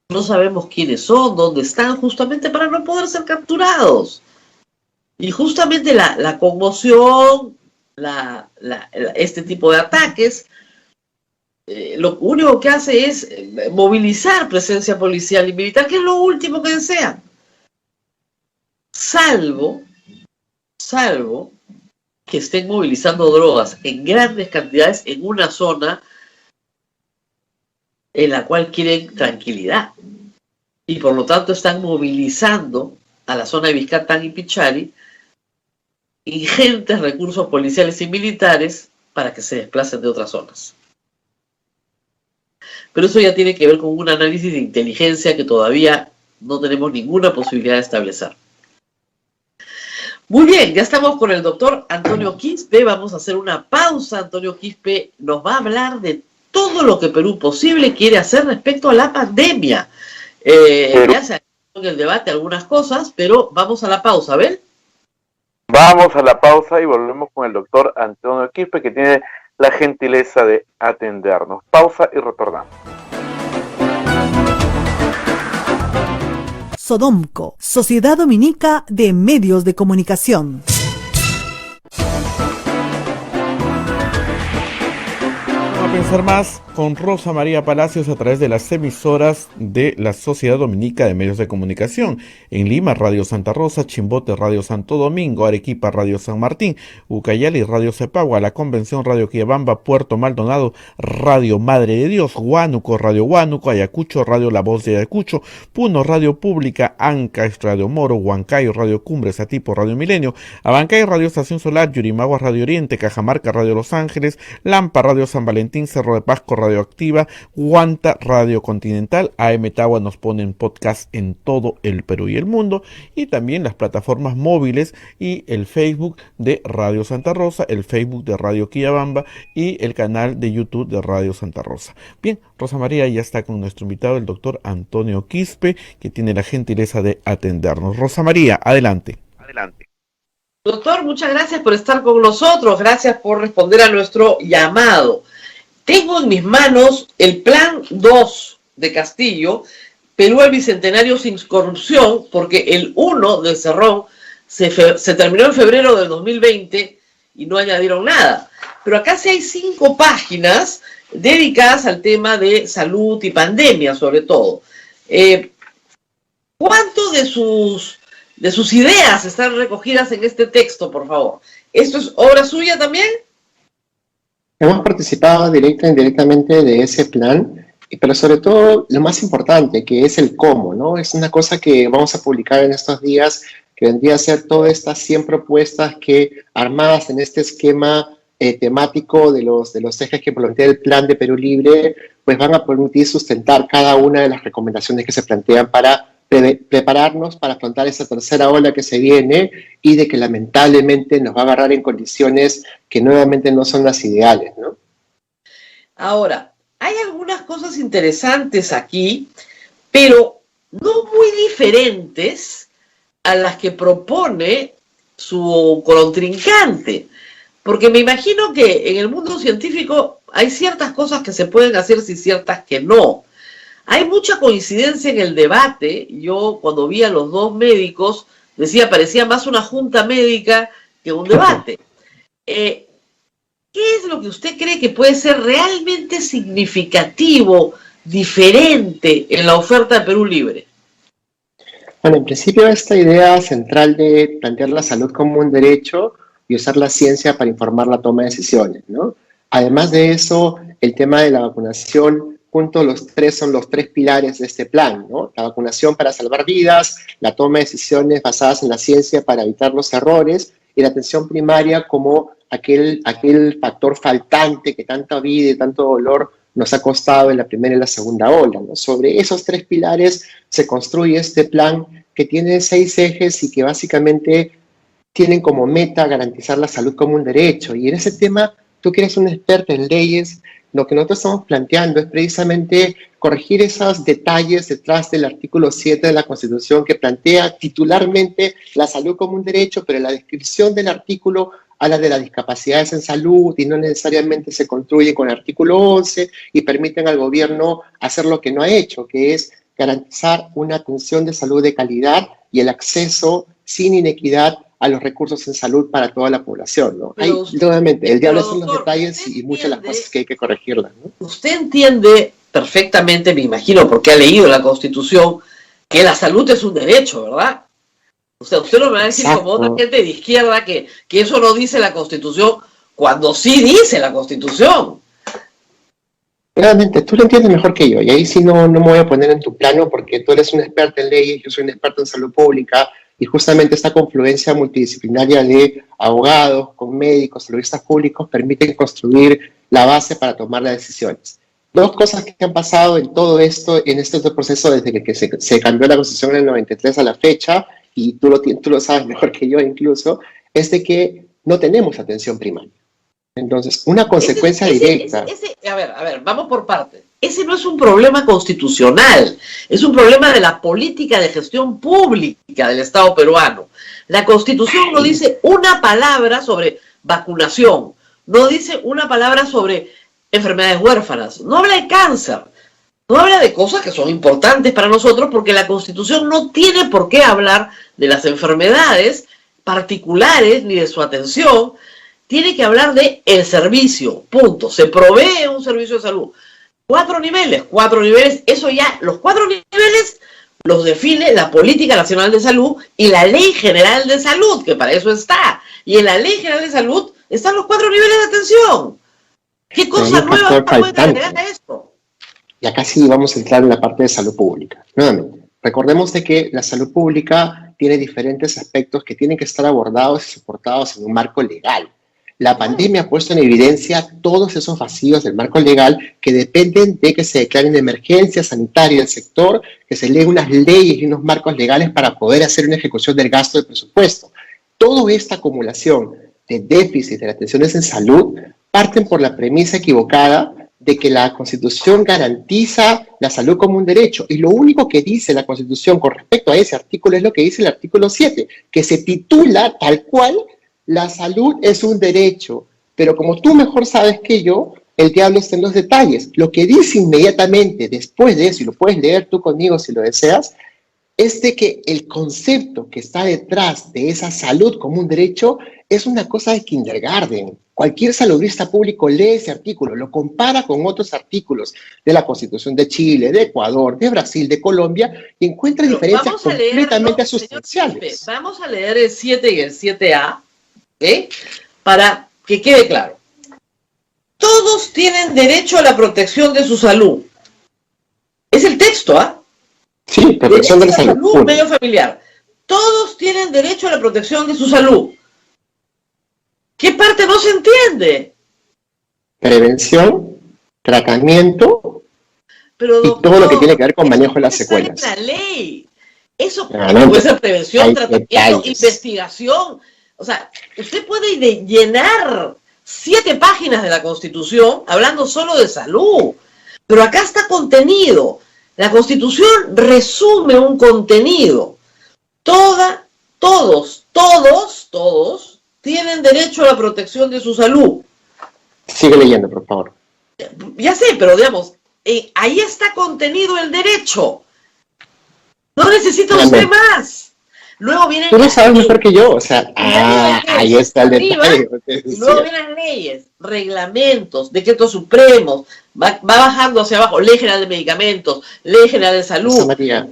No sabemos quiénes son, dónde están, justamente para no poder ser capturados. Y justamente la conmoción, este tipo de ataques, lo único que hace es movilizar presencia policial y militar, que es lo último que desean. Salvo que estén movilizando drogas en grandes cantidades en una zona en la cual quieren tranquilidad. Y por lo tanto están movilizando a la zona de Biscatán y Pichari ingentes recursos policiales y militares para que se desplacen de otras zonas. Pero eso ya tiene que ver con un análisis de inteligencia que todavía no tenemos ninguna posibilidad de establecer. Muy bien, ya estamos con el doctor Antonio Quispe. Vamos a hacer una pausa. Antonio Quispe nos va a hablar de todo lo que Perú Posible quiere hacer respecto a la pandemia. Ya se ha hecho en el debate algunas cosas, pero vamos a la pausa, ¿ven? Vamos a la pausa y volvemos con el doctor Antonio Quispe, que tiene la gentileza de atendernos. Pausa y retornamos. Sodomco, Sociedad Dominica de Medios de Comunicación. Vamos a pensar más con Rosa María Palacios a través de las emisoras de la Sociedad Dominica de Medios de Comunicación. En Lima, Radio Santa Rosa; Chimbote, Radio Santo Domingo; Arequipa, Radio San Martín; Ucayali, Radio Cepagua; La Convención, Radio Quillabamba; Puerto Maldonado, Radio Madre de Dios; Huánuco, Radio Huánuco; Ayacucho, Radio La Voz de Ayacucho; Puno, Radio Pública; Ancash, Radio Moro; Huancayo, Radio Cumbres; Atipo, Radio Milenio; Abancay, Radio Estación Solar; Yurimaguas, Radio Oriente; Cajamarca, Radio Los Ángeles; Lampa, Radio San Valentín; Cerro de Pasco, Radioactiva; Huanta, Radio Continental; AM Tagua nos ponen podcast en todo el Perú y el mundo, y también las plataformas móviles y el Facebook de Radio Santa Rosa, el Facebook de Radio Quillabamba y el canal de YouTube de Radio Santa Rosa. Bien, Rosa María ya está con nuestro invitado, el doctor Antonio Quispe, que tiene la gentileza de atendernos. Rosa María, adelante. Adelante. Doctor, muchas gracias por estar con nosotros, gracias por responder a nuestro llamado. Tengo en mis manos el Plan 2 de Castillo, Perú al Bicentenario sin corrupción, porque el 1 del Cerrón se terminó en febrero del 2020 y no añadieron nada. pero acá sí hay 5 páginas dedicadas al tema de salud y pandemia, sobre todo. ¿Cuánto de sus ideas están recogidas en este texto, por favor? ¿Esto es obra suya también? Hemos participado directa e indirectamente de ese plan, pero sobre todo lo más importante, que es el cómo, ¿no? Es una cosa que vamos a publicar en estos días, que vendría a ser todas estas 100 propuestas que, armadas en este esquema temático de los ejes que plantea el plan de Perú Libre, pues van a permitir sustentar cada una de las recomendaciones que se plantean para prepararnos para afrontar esa tercera ola que se viene y de que lamentablemente nos va a agarrar en condiciones que nuevamente no son las ideales, ¿no? Ahora, hay algunas cosas interesantes aquí, pero no muy diferentes a las que propone su contrincante, porque me imagino que en el mundo científico hay ciertas cosas que se pueden hacer y ciertas que no. Hay mucha coincidencia en el debate. Yo cuando vi a los dos médicos decía, parecía más una junta médica que un debate. ¿Qué es lo que usted cree que puede ser realmente significativo, diferente en la oferta de Perú Libre? Bueno, en principio esta idea central de plantear la salud como un derecho y usar la ciencia para informar la toma de decisiones, ¿no? Además de eso, el tema de la vacunación, juntos los tres son los 3 pilares de este plan, ¿no? La vacunación para salvar vidas, la toma de decisiones basadas en la ciencia para evitar los errores y la atención primaria como aquel factor faltante que tanta vida y tanto dolor nos ha costado en la primera y la segunda ola, ¿no? Sobre esos 3 pilares se construye este plan que tiene 6 ejes y que básicamente tienen como meta garantizar la salud como un derecho. Y en ese tema, tú que eres un experto en leyes, lo que nosotros estamos planteando es precisamente corregir esos detalles detrás del artículo 7 de la Constitución que plantea titularmente la salud como un derecho, pero en la descripción del artículo habla de las discapacidades en salud y no necesariamente se construye con el artículo 11 y permiten al gobierno hacer lo que no ha hecho, que es garantizar una atención de salud de calidad y el acceso sin inequidad a los recursos en salud para toda la población, ¿no? Hay, nuevamente, el diablo son los detalles y muchas de las cosas que hay que corregirlas, ¿no? Usted entiende perfectamente, me imagino, porque ha leído la Constitución, que la salud es un derecho, ¿verdad? O sea, usted no me va a decir como otra gente de izquierda que eso no dice la Constitución, cuando sí dice la Constitución. Realmente, tú lo entiendes mejor que yo, y ahí sí no me voy a poner en tu plano porque tú eres un experto en leyes, yo soy un experto en salud pública, y justamente esta confluencia multidisciplinaria de abogados, con médicos, saludistas públicos, permiten construir la base para tomar las decisiones. 2 cosas que han pasado en todo esto, en este proceso desde que se cambió la Constitución en el 93 a la fecha, y tú lo sabes mejor que yo incluso, es de que no tenemos atención primaria. Entonces, una consecuencia directa... A ver, vamos por partes. Ese no es un problema constitucional, es un problema de la política de gestión pública del Estado peruano. La Constitución no dice una palabra sobre vacunación, no dice una palabra sobre enfermedades huérfanas, no habla de cáncer, no habla de cosas que son importantes para nosotros porque la Constitución no tiene por qué hablar de las enfermedades particulares ni de su atención, tiene que hablar de el servicio, punto. Se provee un servicio de salud. 4 niveles, eso ya, los 4 niveles los define la Política Nacional de Salud y la Ley General de Salud, que para eso está. Y en la Ley General de Salud están los 4 niveles de atención. ¿Qué cosa nueva puede agregar a esto? Y acá sí vamos a entrar en la parte de salud pública. Nuevamente, recordemos de que la salud pública tiene diferentes aspectos que tienen que estar abordados y soportados en un marco legal. La pandemia ha puesto en evidencia todos esos vacíos del marco legal que dependen de que se declaren emergencia sanitaria del sector, que se leen unas leyes y unos marcos legales para poder hacer una ejecución del gasto del presupuesto. Toda esta acumulación de déficit de las atenciones en salud parten por la premisa equivocada de que la Constitución garantiza la salud como un derecho. Y lo único que dice la Constitución con respecto a ese artículo es lo que dice el artículo 7, que se titula tal cual: la salud es un derecho, pero como tú mejor sabes que yo, el diablo está en los detalles. Lo que dice inmediatamente después de eso, y lo puedes leer tú conmigo si lo deseas, es de que el concepto que está detrás de esa salud como un derecho es una cosa de kindergarten. Cualquier salubrista público lee ese artículo, lo compara con otros artículos de la Constitución de Chile, de Ecuador, de Brasil, de Colombia, y encuentra diferencias completamente sustanciales. Vamos a leer el 7 y el 7A, para que quede claro. Todos tienen derecho a la protección de su salud. Es el texto, ¿ah? Sí, protección de la salud. Medio familiar. Todos tienen derecho a la protección de su salud. ¿Qué parte no se entiende? Prevención, tratamiento, pero, doctor, y todo lo que tiene que ver con manejo de las secuelas. La ley. Eso puede ser prevención, tratamiento, investigación. O sea, usted puede llenar 7 páginas de la Constitución hablando solo de salud. Pero acá está contenido. La Constitución resume un contenido. Todos tienen derecho a la protección de su salud. Sigue leyendo, por favor. Ya sé, pero digamos, ahí está contenido el derecho. No necesita usted más. Luego vienen. Tú lo sabes mejor que yo, o sea, ahí está el detalle. Y luego vienen leyes, reglamentos, decretos supremos, va bajando hacia abajo, Ley General de Medicamentos, Ley General de Salud. Rosa María,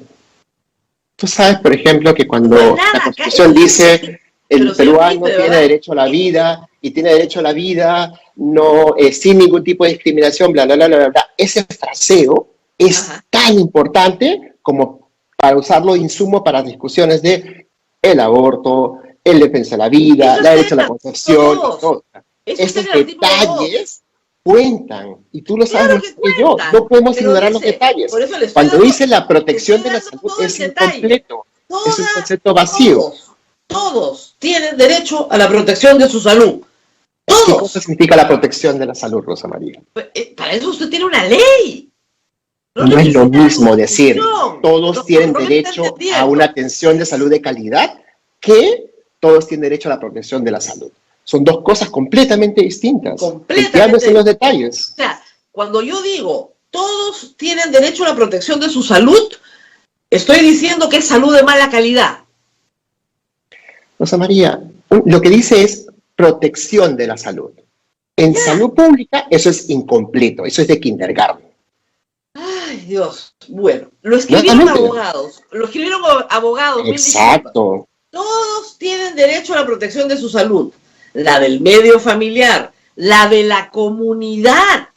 tú sabes, por ejemplo, que cuando la Constitución dice el peruano tiene derecho a la vida y tiene derecho a la vida no sin ningún tipo de discriminación, bla, bla, bla, bla, bla. Ese fraseo es tan importante como para usarlo de insumo para discusiones de el aborto, el defensa de la vida, la derecho a la concepción, todo. Estos detalles cuentan, y tú lo sabes mejor que yo, no podemos ignorar los detalles. Cuando dice la protección de la salud es incompleto, es un concepto vacío. Todos tienen derecho a la protección de su salud. Todos. ¿Qué cosa significa la protección de la salud, Rosa María? Para eso usted tiene una ley. No es lo mismo decir todos tienen derecho a una atención de salud de calidad que todos tienen derecho a la protección de la salud. Son dos cosas completamente distintas. Completamente. En los detalles. O sea, cuando yo digo todos tienen derecho a la protección de su salud, estoy diciendo que es salud de mala calidad. Rosa María, lo que dice es protección de la salud. En salud pública eso es incompleto, eso es de kindergarten. Ay, Dios. Bueno, lo escribieron abogados. Exacto. Todos tienen derecho a la protección de su salud. La del medio familiar, la de la comunidad,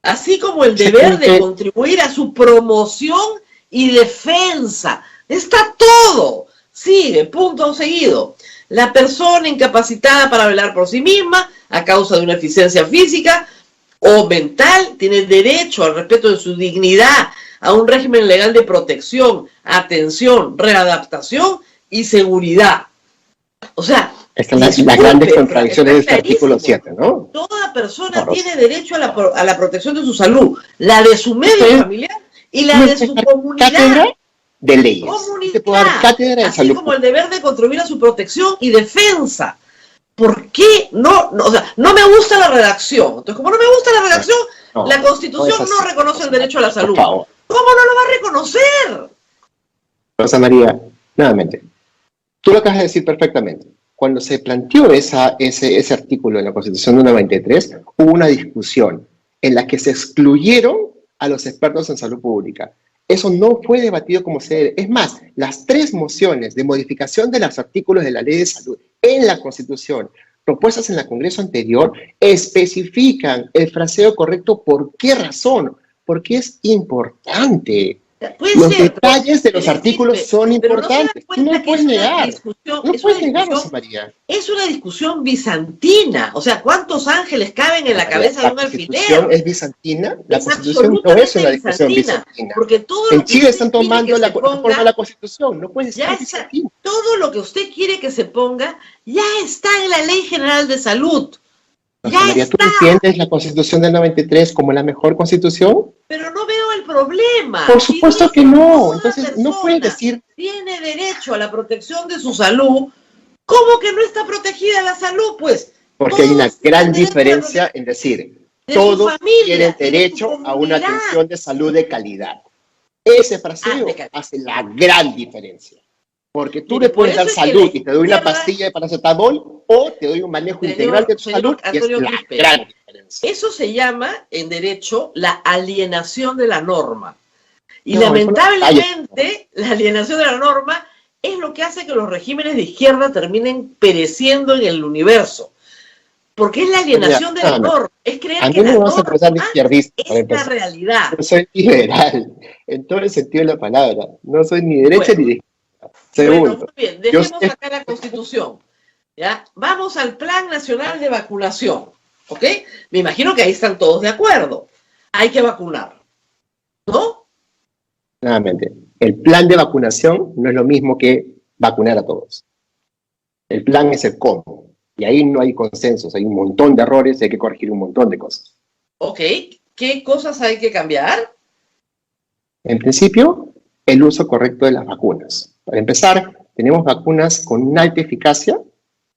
así como el deber de contribuir a su promoción y defensa. Está todo. Sigue, punto seguido. La persona incapacitada para velar por sí misma a causa de una deficiencia física o mental tiene derecho al respeto de su dignidad, a un régimen legal de protección, atención, readaptación y seguridad. O sea, están las grandes contradicciones de este artículo 7, ¿no? Toda persona tiene derecho a la protección de su salud, la de su medio familiar y la de su comunidad. De leyes. Te puedo dar cátedra de salud, así como el deber de contribuir a su protección y defensa. ¿Por qué no? O sea, no me gusta la redacción. Entonces, como no me gusta la redacción, la Constitución no reconoce el derecho a la salud. ¿Cómo no lo va a reconocer? Rosa María, nuevamente, tú lo acabas de decir perfectamente. Cuando se planteó ese artículo en la Constitución de 93, hubo una discusión en la que se excluyeron a los expertos en salud pública. Eso no fue debatido como se debe. Es más, las 3 mociones de modificación de los artículos de la Ley de Salud en la Constitución, propuestas en el Congreso anterior, especifican el fraseo correcto. ¿Por qué razón? Porque es importante. Los detalles de los artículos son importantes. Tú no puedes negar. No puedes negar, Rosa María. Es una discusión bizantina. O sea, ¿cuántos ángeles caben en la cabeza de un alfiler? ¿La Constitución es bizantina? La Constitución no es una discusión bizantina. Porque todo en Chile están tomando la reforma de la Constitución. No puede ser bizantina. Todo lo que usted quiere que se ponga ya está en la Ley General de Salud. Rosa María, ¿tú entiendes la Constitución del 93 como la mejor Constitución? Pero no veo el problema. Por supuesto que no. Entonces no puedes decir... Tiene derecho a la protección de su salud. ¿Cómo que no está protegida la salud? Pues... Porque hay una gran diferencia en decir, todos tienen derecho a una atención de salud de calidad. Ese fraseo te calmas. hace la gran diferencia. Porque tú Mire, le puedes por dar eso es que salud la y te doy una izquierda- pastilla de paracetamol o te doy un manejo integral de tu señor salud y es Antonio la Quispe, gran diferencia. eso se llama en derecho la alienación de la norma. Y No, lamentablemente la alienación de la norma es lo que hace que los regímenes de izquierda terminen pereciendo en el universo. Porque es la alienación de la norma, es creer A que mí la no me vas a norma acusar de izquierdista, por es la empezar. realidad. Yo soy liberal, en todo el sentido de la palabra. No soy ni derecha Bueno. ni de izquierda. Bueno, Segundo, muy bien, yo dejemos sé- acá la Constitución. ¿Ya? Vamos al Plan Nacional de Vacunación. ¿Ok? Me imagino que ahí están todos de acuerdo. Hay que vacunar. ¿No? nuevamente, el plan de vacunación no es lo mismo que vacunar a todos. El plan es el cómo. Y ahí no hay consensos, hay un montón de errores y hay que corregir un montón de cosas. ¿Ok? ¿Qué cosas hay que cambiar? En principio, el uso correcto de las vacunas. Para empezar, tenemos vacunas con una alta eficacia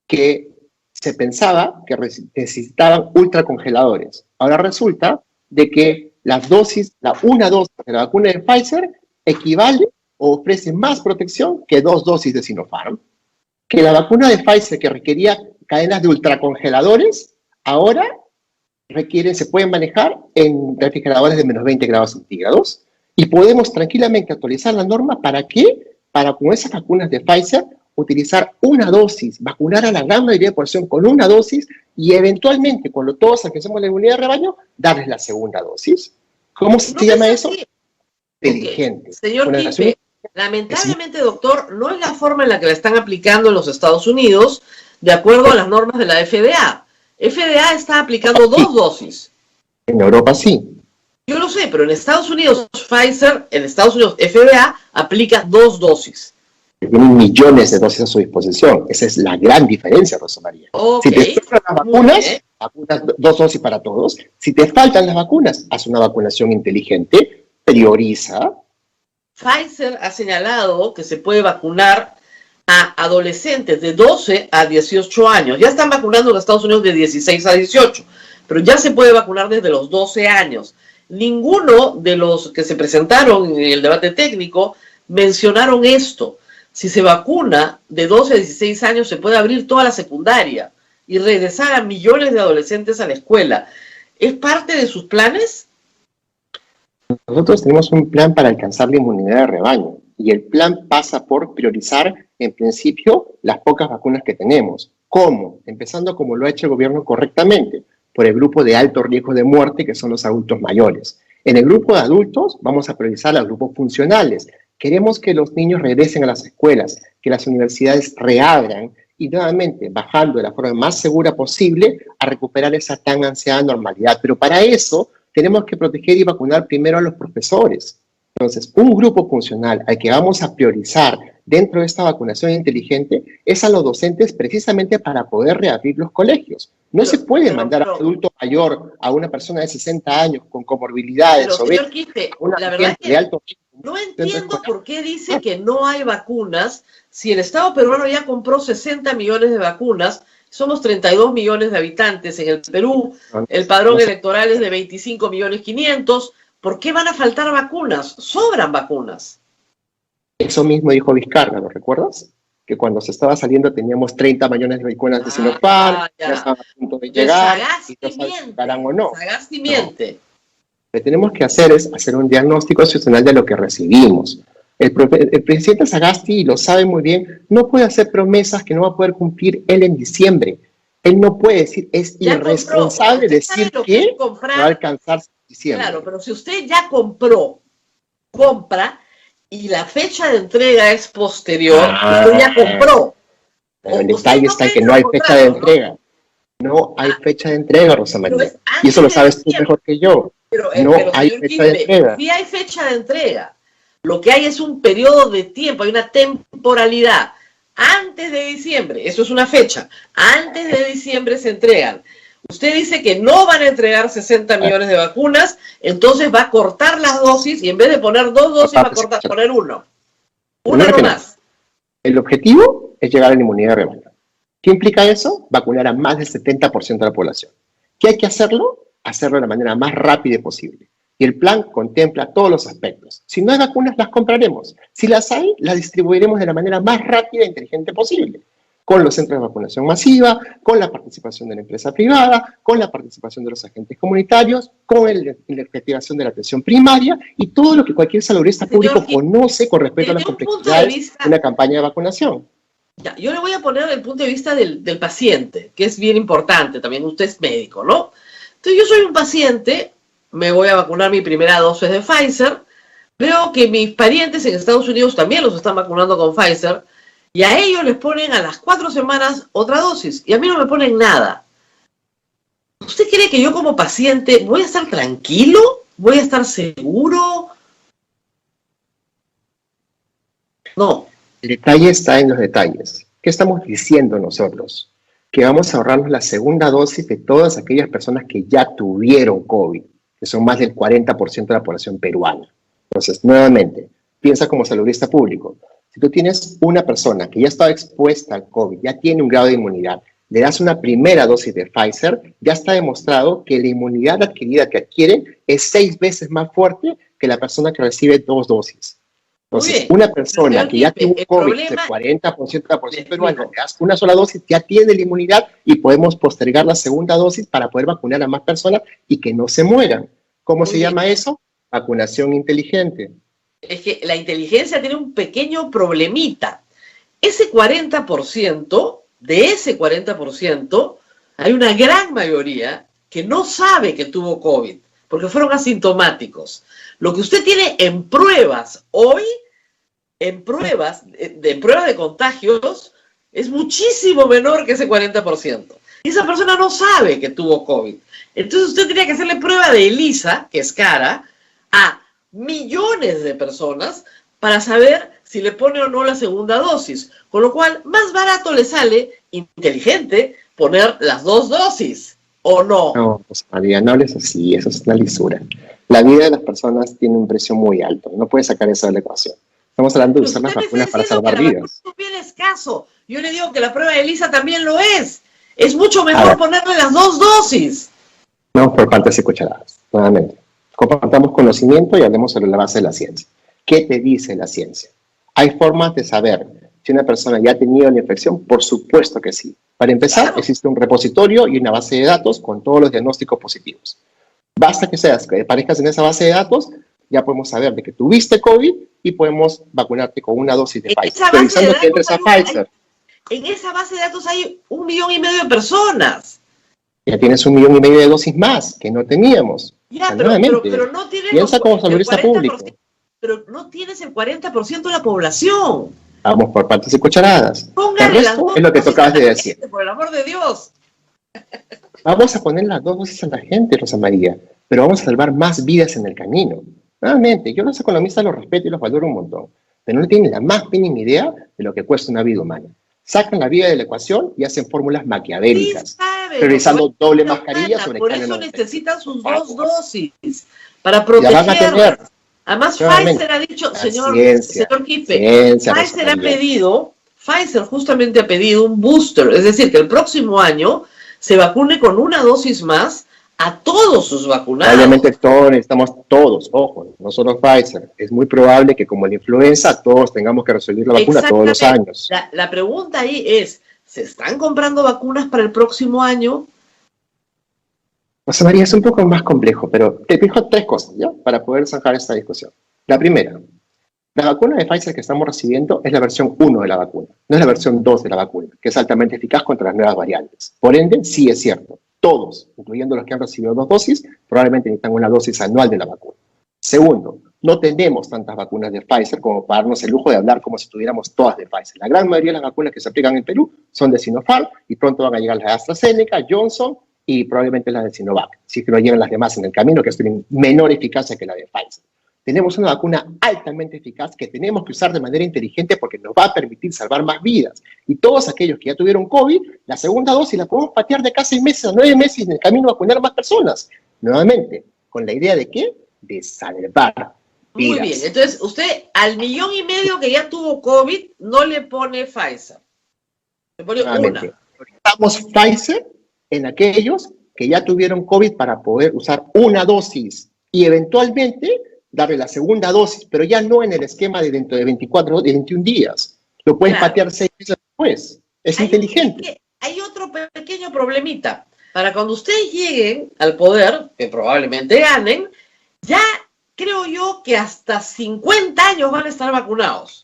que se pensaba que necesitaban ultracongeladores. Ahora resulta de que las dosis, una dosis de la vacuna de Pfizer equivale o ofrece más protección que 2 dosis de Sinopharm. Que la vacuna de Pfizer que requería cadenas de ultracongeladores, ahora se pueden manejar en refrigeradores de menos 20 grados centígrados y podemos tranquilamente actualizar la norma. ¿Para qué? Para con esas vacunas de Pfizer utilizar una dosis, vacunar a la gran mayoría de población con una dosis y eventualmente, cuando todos alcancemos la inmunidad de rebaño, darles la segunda dosis. ¿Cómo se llama eso? Inteligente. Señor Quispe, lamentablemente, doctor, no es la forma en la que la están aplicando en los Estados Unidos, de acuerdo a las normas de la FDA. FDA está aplicando 2 dosis. En Europa sí. Yo lo sé, pero en Estados Unidos, Pfizer, en Estados Unidos, FDA aplica 2 dosis. Tienen millones de dosis a su disposición. Esa es la gran diferencia, Rosa María. Okay. Si te faltan las vacunas 2 dosis para todos. Si te faltan las vacunas, haz una vacunación inteligente, prioriza. Pfizer ha señalado que se puede vacunar a adolescentes de 12 a 18 años. Ya están vacunando en Estados Unidos de 16 a 18, pero ya se puede vacunar desde los 12 años. Ninguno de los que se presentaron en el debate técnico mencionaron esto. Si se vacuna de 12 a 16 años, se puede abrir toda la secundaria y regresar a millones de adolescentes a la escuela. ¿Es parte de sus planes? Nosotros tenemos un plan para alcanzar la inmunidad de rebaño y el plan pasa por priorizar, en principio, las pocas vacunas que tenemos. ¿Cómo? Empezando como lo ha hecho el gobierno correctamente, por el grupo de alto riesgo de muerte, que son los adultos mayores. En el grupo de adultos vamos a priorizar los grupos funcionales. Queremos que los niños regresen a las escuelas, que las universidades reabran y nuevamente, bajando de la forma más segura posible, a recuperar esa tan ansiada normalidad. Pero para eso tenemos que proteger y vacunar primero a los profesores. Entonces, un grupo funcional al que vamos a priorizar dentro de esta vacunación inteligente es a los docentes precisamente para poder reabrir los colegios. No se puede mandar a un adulto mayor, a una persona de 60 años con comorbilidades, pero, señor Quispe, la verdad es que alto riesgo. No entiendo por qué dice que no hay vacunas si el Estado peruano ya compró 60 millones de vacunas. Somos 32 millones de habitantes en el Perú, el padrón electoral es de 25.500.000. ¿Por qué van a faltar vacunas? Sobran vacunas. Eso mismo dijo Vizcarra, ¿lo recuerdas? Que cuando se estaba saliendo teníamos 30 millones de vacunas de Sinopharm, ya estaban a punto de llegar, y no sabes si llegarán o no. Sagasti miente. Lo que tenemos que hacer es hacer un diagnóstico institucional de lo que recibimos. El presidente Sagasti, y lo sabe muy bien, no puede hacer promesas que no va a poder cumplir él en diciembre. Él no puede decir, es irresponsable decir que va a alcanzar en diciembre. Claro, pero si usted ya compra, y la fecha de entrega es posterior, usted ya compró. Pero el detalle está en que no hay fecha de entrega. No hay fecha de entrega, Rosa María. Y eso lo sabes tú mejor que yo. No hay fecha de entrega. Sí hay fecha de entrega. Lo que hay es un periodo de tiempo, hay una temporalidad. Antes de diciembre, eso es una fecha. Antes de diciembre se entregan. Usted dice que no van a entregar 60 millones de vacunas, entonces va a cortar las dosis y en vez de poner 2 dosis va a poner 1. Una nomás. El objetivo es llegar a la inmunidad de rebaño. ¿Qué implica eso? Vacunar a más del 70% de la población. ¿Qué hay que hacerlo? Hacerlo de la manera más rápida posible. Y el plan contempla todos los aspectos. Si no hay vacunas, las compraremos. Si las hay, las distribuiremos de la manera más rápida e inteligente posible, con los centros de vacunación masiva, con la participación de la empresa privada, con la participación de los agentes comunitarios, con la activación de la atención primaria y todo lo que cualquier saludista público conoce con respecto a las complejidades de una campaña de vacunación. Ya, yo le voy a poner el punto de vista del paciente, que es bien importante también. Usted es médico, ¿no? Entonces, yo soy un paciente, me voy a vacunar mi primera dosis de Pfizer, veo que mis parientes en Estados Unidos también los están vacunando con Pfizer, y a ellos les ponen a las 4 semanas otra dosis, y a mí no me ponen nada. ¿Usted cree que yo como paciente voy a estar tranquilo? ¿Voy a estar seguro? No. El detalle está en los detalles. ¿Qué estamos diciendo nosotros? Que vamos a ahorrarnos la segunda dosis de todas aquellas personas que ya tuvieron COVID, que son más del 40% de la población peruana. Entonces, nuevamente, piensa como saludista público. Si tú tienes una persona que ya estaba expuesta al COVID, ya tiene un grado de inmunidad, le das una primera dosis de Pfizer, ya está demostrado que la inmunidad adquirida que adquieren es 6 veces más fuerte que la persona que recibe 2 dosis. Entonces, una persona que ya tuvo COVID, el 40% de la población peruana, le das una sola dosis, ya tiene la inmunidad y podemos postergar la segunda dosis para poder vacunar a más personas y que no se mueran. ¿Cómo se llama eso? Vacunación inteligente. Es que la inteligencia tiene un pequeño problemita. Ese 40%, de ese 40%, hay una gran mayoría que no sabe que tuvo COVID, porque fueron asintomáticos. Lo que usted tiene en pruebas hoy, en pruebas de contagios, es muchísimo menor que ese 40%. Y esa persona no sabe que tuvo COVID. Entonces usted tenía que hacerle prueba de ELISA, que es cara, a millones de personas para saber si le pone o no la segunda dosis. Con lo cual, más barato le sale, inteligente, poner las 2 dosis, ¿o no? No, pues, María, no hables así, eso es una lisura. La vida de las personas tiene un precio muy alto, no puedes sacar eso de la ecuación. Estamos hablando de usar las vacunas para salvar vidas. Es bien escaso. Yo le digo que la prueba de ELISA también lo es. Es mucho mejor ponerle las 2 dosis. Vamos por partes y cucharadas, nuevamente. Compartamos conocimiento y hablemos sobre la base de la ciencia. ¿Qué te dice la ciencia? ¿Hay formas de saber si una persona ya ha tenido la infección? Por supuesto que sí. Para empezar, existe un repositorio y una base de datos con todos los diagnósticos positivos. Basta que aparezcas en esa base de datos, ya podemos saber de que tuviste COVID y podemos vacunarte con una dosis de Pfizer. Revisando que entres a Pfizer. En esa base de datos hay 1,5 millones de personas. Ya tienes 1,5 millones de dosis más que no teníamos. Ya, o sea, pero no tienes piensa como saludista público. Pero no tienes el 40% de la población. Vamos por partes y cucharadas. Póngale el las resto 2 es lo que tú acabas de decir. Por el amor de Dios. Vamos a poner las 2 dosis a la gente, Rosa María, pero vamos a salvar más vidas en el camino. Nuevamente, yo los economistas los respeto y los valoro un montón, pero no tienen la más mínima idea de lo que cuesta una vida humana. Sacan la vida de la ecuación y hacen fórmulas maquiavélicas, priorizando doble mascarilla sobre por cada eso 90. Necesitan sus 2 dosis para proteger. Además, Pfizer ha dicho, señor Quispe, Pfizer justamente ha pedido un booster, es decir, que el próximo año se vacune con una dosis más a todos sus vacunados. Obviamente estamos todos, ojo, no solo Pfizer. Es muy probable que como la influenza todos tengamos que recibir la vacuna todos los años. La pregunta ahí es, ¿se están comprando vacunas para el próximo año? José María, es un poco más complejo, pero te fijo 3 cosas, ¿ya? Para poder zanjar esta discusión. La primera, la vacuna de Pfizer que estamos recibiendo es la versión 1 de la vacuna, no es la versión 2 de la vacuna, que es altamente eficaz contra las nuevas variantes. Por ende, sí es cierto, todos, incluyendo los que han recibido 2 dosis, probablemente necesitan una dosis anual de la vacuna. Segundo, no tenemos tantas vacunas de Pfizer como para darnos el lujo de hablar como si tuviéramos todas de Pfizer. La gran mayoría de las vacunas que se aplican en Perú son de Sinopharm y pronto van a llegar las de AstraZeneca, Johnson y probablemente las de Sinovac, si que no llegan las demás en el camino, que tienen menor eficacia que la de Pfizer. Tenemos una vacuna altamente eficaz que tenemos que usar de manera inteligente porque nos va a permitir salvar más vidas. Y todos aquellos que ya tuvieron COVID, la segunda dosis la podemos patear de acá 6 meses a 9 meses en el camino a vacunar a más personas. Nuevamente, ¿con la idea de qué? De salvar vidas. Muy bien, entonces usted al 1,5 millones que ya tuvo COVID no le pone Pfizer. Le pone una. Estamos Pfizer en aquellos que ya tuvieron COVID para poder usar una dosis. y eventualmente darle la segunda dosis, pero ya no en el esquema de dentro de 24, de 21 días. Lo puedes patear 6 meses después. Es inteligente. Hay otro pequeño problemita. Para cuando ustedes lleguen al poder, que probablemente ganen, ya creo yo que hasta 50 años van a estar vacunados.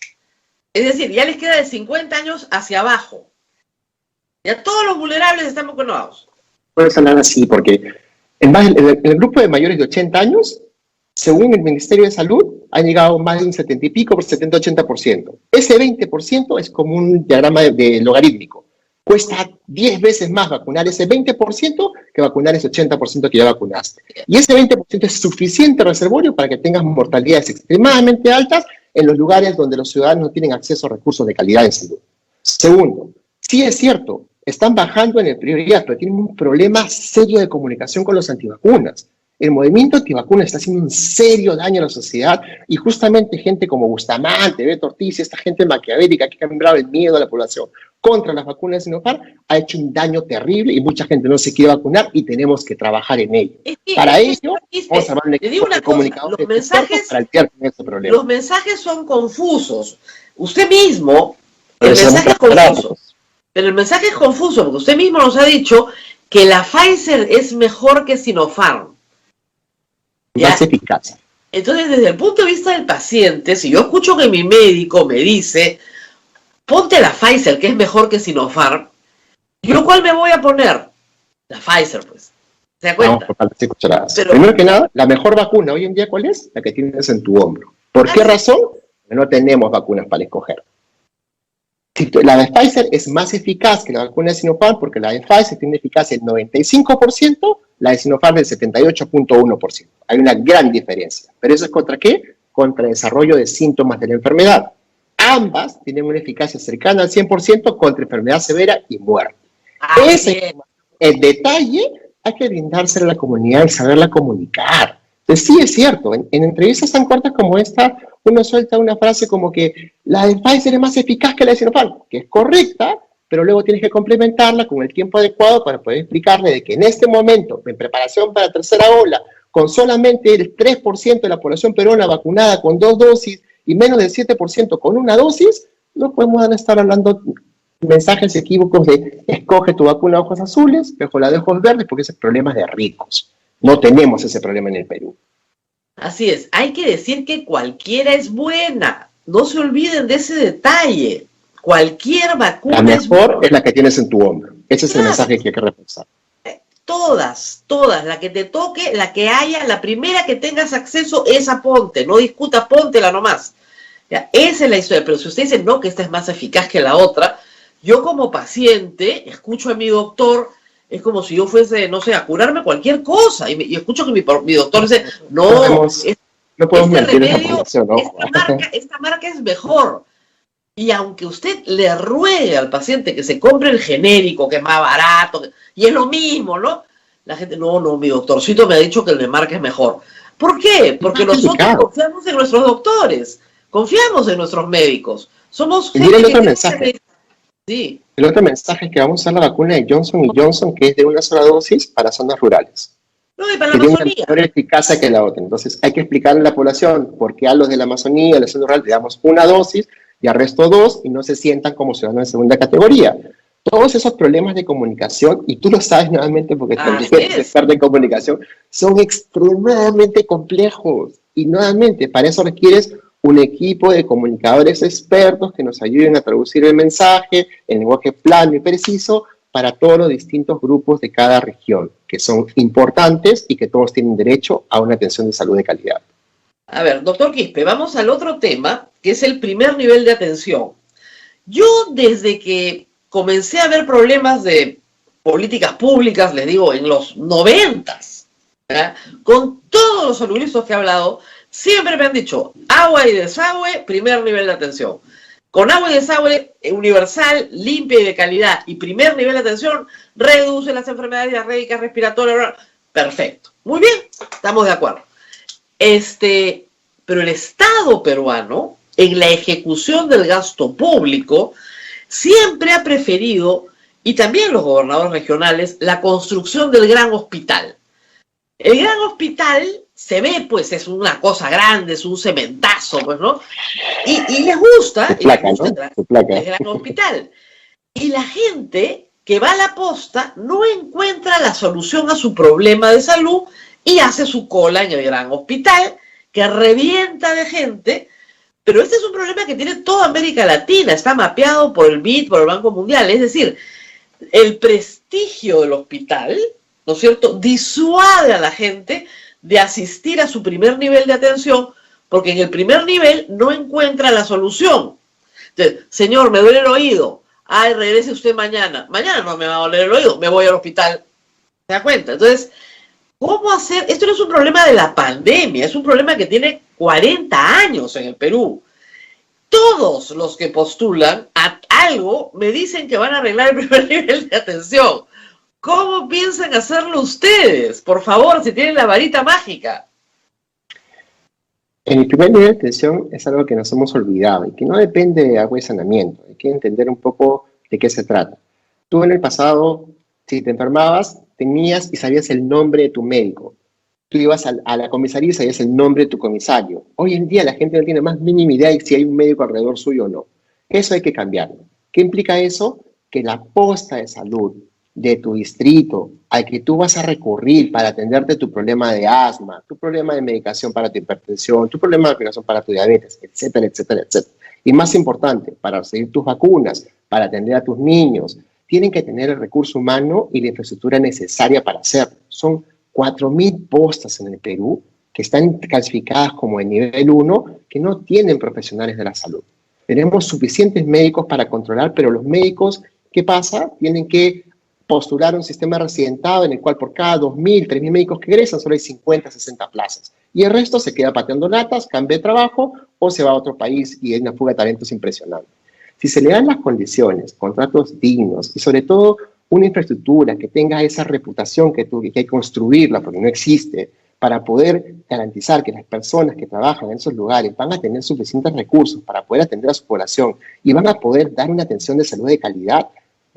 Es decir, ya les queda de 50 años hacia abajo. Ya todos los vulnerables están vacunados. Puedes hablar así, porque en el grupo de mayores de 80 años, según el Ministerio de Salud, han llegado más de un 70 y pico, por 70-80%. Ese 20% es como un diagrama de logarítmico. Cuesta 10 veces más vacunar ese 20% que vacunar ese 80% que ya vacunaste. Y ese 20% es suficiente reservorio para que tengas mortalidades extremadamente altas en los lugares donde los ciudadanos no tienen acceso a recursos de calidad en salud. Segundo, sí es cierto, están bajando en el prioridad, pero tienen un problema serio de comunicación con los antivacunas. El movimiento antivacunas está haciendo un serio daño a la sociedad y justamente gente como Bustamante, Beto Ortiz, esta gente maquiavélica que ha sembrado el miedo a la población contra las vacunas de Sinopharm, ha hecho un daño terrible y mucha gente no se quiere vacunar y tenemos que trabajar en ello. Para ello, vamos a hablar de comunicadores los mensajes, para lidiar con este problema. Los mensajes son confusos. Usted mismo, el mensaje es confuso. Pero el mensaje es confuso porque usted mismo nos ha dicho que la Pfizer es mejor que Sinopharm. Más eficaz. Entonces, desde el punto de vista del paciente, si yo escucho que mi médico me dice, ponte la Pfizer, que es mejor que Sinopharm, ¿yo cuál me voy a poner? La Pfizer, pues. ¿Se da cuenta? Vamos por partes cucharadas. Primero que nada, la mejor vacuna hoy en día, ¿cuál es? La que tienes en tu hombro. ¿Por qué razón? Porque no tenemos vacunas para escoger. La de Pfizer es más eficaz que la vacuna de Sinopharm porque la de Pfizer tiene eficacia del 95%, la de Sinopharm del 78.1%. Hay una gran diferencia. ¿Pero eso es contra qué? Contra el desarrollo de síntomas de la enfermedad. Ambas tienen una eficacia cercana al 100% contra enfermedad severa y muerte. El detalle hay que brindárselo a la comunidad y saberla comunicar. Entonces, sí es cierto, en entrevistas tan cortas como esta, uno suelta una frase como que la de Pfizer es más eficaz que la de Sinopharm, que es correcta, pero luego tienes que complementarla con el tiempo adecuado para poder explicarle de que en este momento, en preparación para la tercera ola, con solamente el 3% de la población peruana vacunada con 2 dosis y menos del 7% con 1 dosis, no podemos estar hablando mensajes equívocos de escoge tu vacuna de ojos azules, mejor la de ojos verdes, porque ese problema es de ricos. No tenemos ese problema en el Perú. Así es, hay que decir que cualquiera es buena. No se olviden de ese detalle. Cualquier vacuna la mejor es la que tienes en tu hombro. Ese es el mensaje que hay que reforzar. Todas, la que te toque, la que haya, la primera que tengas acceso, esa ponte. No discuta, póntela nomás. Ya, esa es la historia. Pero si usted dice, no, que esta es más eficaz que la otra, yo como paciente escucho a mi doctor. Es como si yo fuese, no sé, a curarme cualquier cosa. Y escucho que mi doctor dice, no podemos mentir esa población, ¿no? Esta marca es mejor. Y aunque usted le ruegue al paciente que se compre el genérico, que es más barato, y es lo mismo, ¿no? La gente, no, mi doctorcito me ha dicho que el de marca es mejor. ¿Por qué? Porque nosotros confiamos en nuestros doctores, confiamos en nuestros médicos. Somos gente el que otro mensaje. Sí. El otro mensaje es que vamos a usar la vacuna de Johnson & Johnson, que es de una sola dosis para zonas rurales. No, y para que la tiene Amazonía. una mayor eficacia que la otra. Entonces hay que explicarle a la población por qué a los de la Amazonía, a la zona rural, le damos 1 dosis y al resto 2 y no se sientan como ciudadanos de segunda categoría. Todos esos problemas de comunicación, y tú lo sabes nuevamente porque también eres experto en comunicación, son extremadamente complejos. Y nuevamente, para eso requieres un equipo de comunicadores expertos que nos ayuden a traducir el mensaje en lenguaje plano y preciso para todos los distintos grupos de cada región, que son importantes y que todos tienen derecho a una atención de salud de calidad. A ver, doctor Quispe, vamos al otro tema, que es el primer nivel de atención. Yo, desde que comencé a ver problemas de políticas públicas, les digo, en los 90s, con todos los solulistas que he hablado, siempre me han dicho, agua y desagüe, primer nivel de atención. Con agua y desagüe universal, limpia y de calidad, y primer nivel de atención, reduce las enfermedades diarreicas, respiratorias, perfecto. Muy bien, estamos de acuerdo. Pero el Estado peruano, en la ejecución del gasto público, siempre ha preferido, y también los gobernadores regionales, la construcción del gran hospital. El gran hospital se ve, pues es una cosa grande, es un cementazo, pues, ¿no? Y les gusta, placa, ¿no? el gran hospital. Y la gente que va a la posta no encuentra la solución a su problema de salud y hace su cola en el gran hospital, que revienta de gente. Pero este es un problema que tiene toda América Latina, está mapeado por el BID, por el Banco Mundial, es decir, el prestigio del hospital, ¿no es cierto?, disuade a la gente de asistir a su primer nivel de atención, porque en el primer nivel no encuentra la solución. Entonces, señor, me duele el oído. Ay, regrese usted mañana. Mañana no me va a doler el oído, me voy al hospital. ¿Se da cuenta? Entonces, ¿cómo hacer? Esto no es un problema de la pandemia, es un problema que tiene 40 años en el Perú. Todos los que postulan a algo me dicen que van a arreglar el primer nivel de atención. ¿Cómo piensan hacerlo ustedes? Por favor, si tienen la varita mágica. En el primer nivel de atención es algo que nos hemos olvidado y que no depende de agua y saneamiento. Hay que entender un poco de qué se trata. Tú en el pasado, si te enfermabas, tenías y sabías el nombre de tu médico. Tú ibas a la comisaría y sabías el nombre de tu comisario. Hoy en día la gente no tiene más mínima idea de si hay un médico alrededor suyo o no. Eso hay que cambiarlo. ¿Qué implica eso? Que la posta de salud de tu distrito al que tú vas a recurrir para atenderte tu problema de asma, tu problema de medicación para tu hipertensión, tu problema de medicación para tu diabetes, etcétera, etcétera, etcétera. Y más importante, para recibir tus vacunas, para atender a tus niños, tienen que tener el recurso humano y la infraestructura necesaria para hacerlo. Son 4.000 postas en el Perú que están clasificadas como de nivel 1 que no tienen profesionales de la salud. Tenemos suficientes médicos para controlar, pero los médicos, ¿qué pasa? Tienen que postular un sistema residentado en el cual por cada 2.000, 3.000 médicos que egresan solo hay 50, 60 plazas. Y el resto se queda pateando latas, cambia de trabajo o se va a otro país y hay una fuga de talentos impresionante. Si se le dan las condiciones, contratos dignos y sobre todo una infraestructura que tenga esa reputación que hay que construirla porque no existe, para poder garantizar que las personas que trabajan en esos lugares van a tener suficientes recursos para poder atender a su población y van a poder dar una atención de salud de calidad,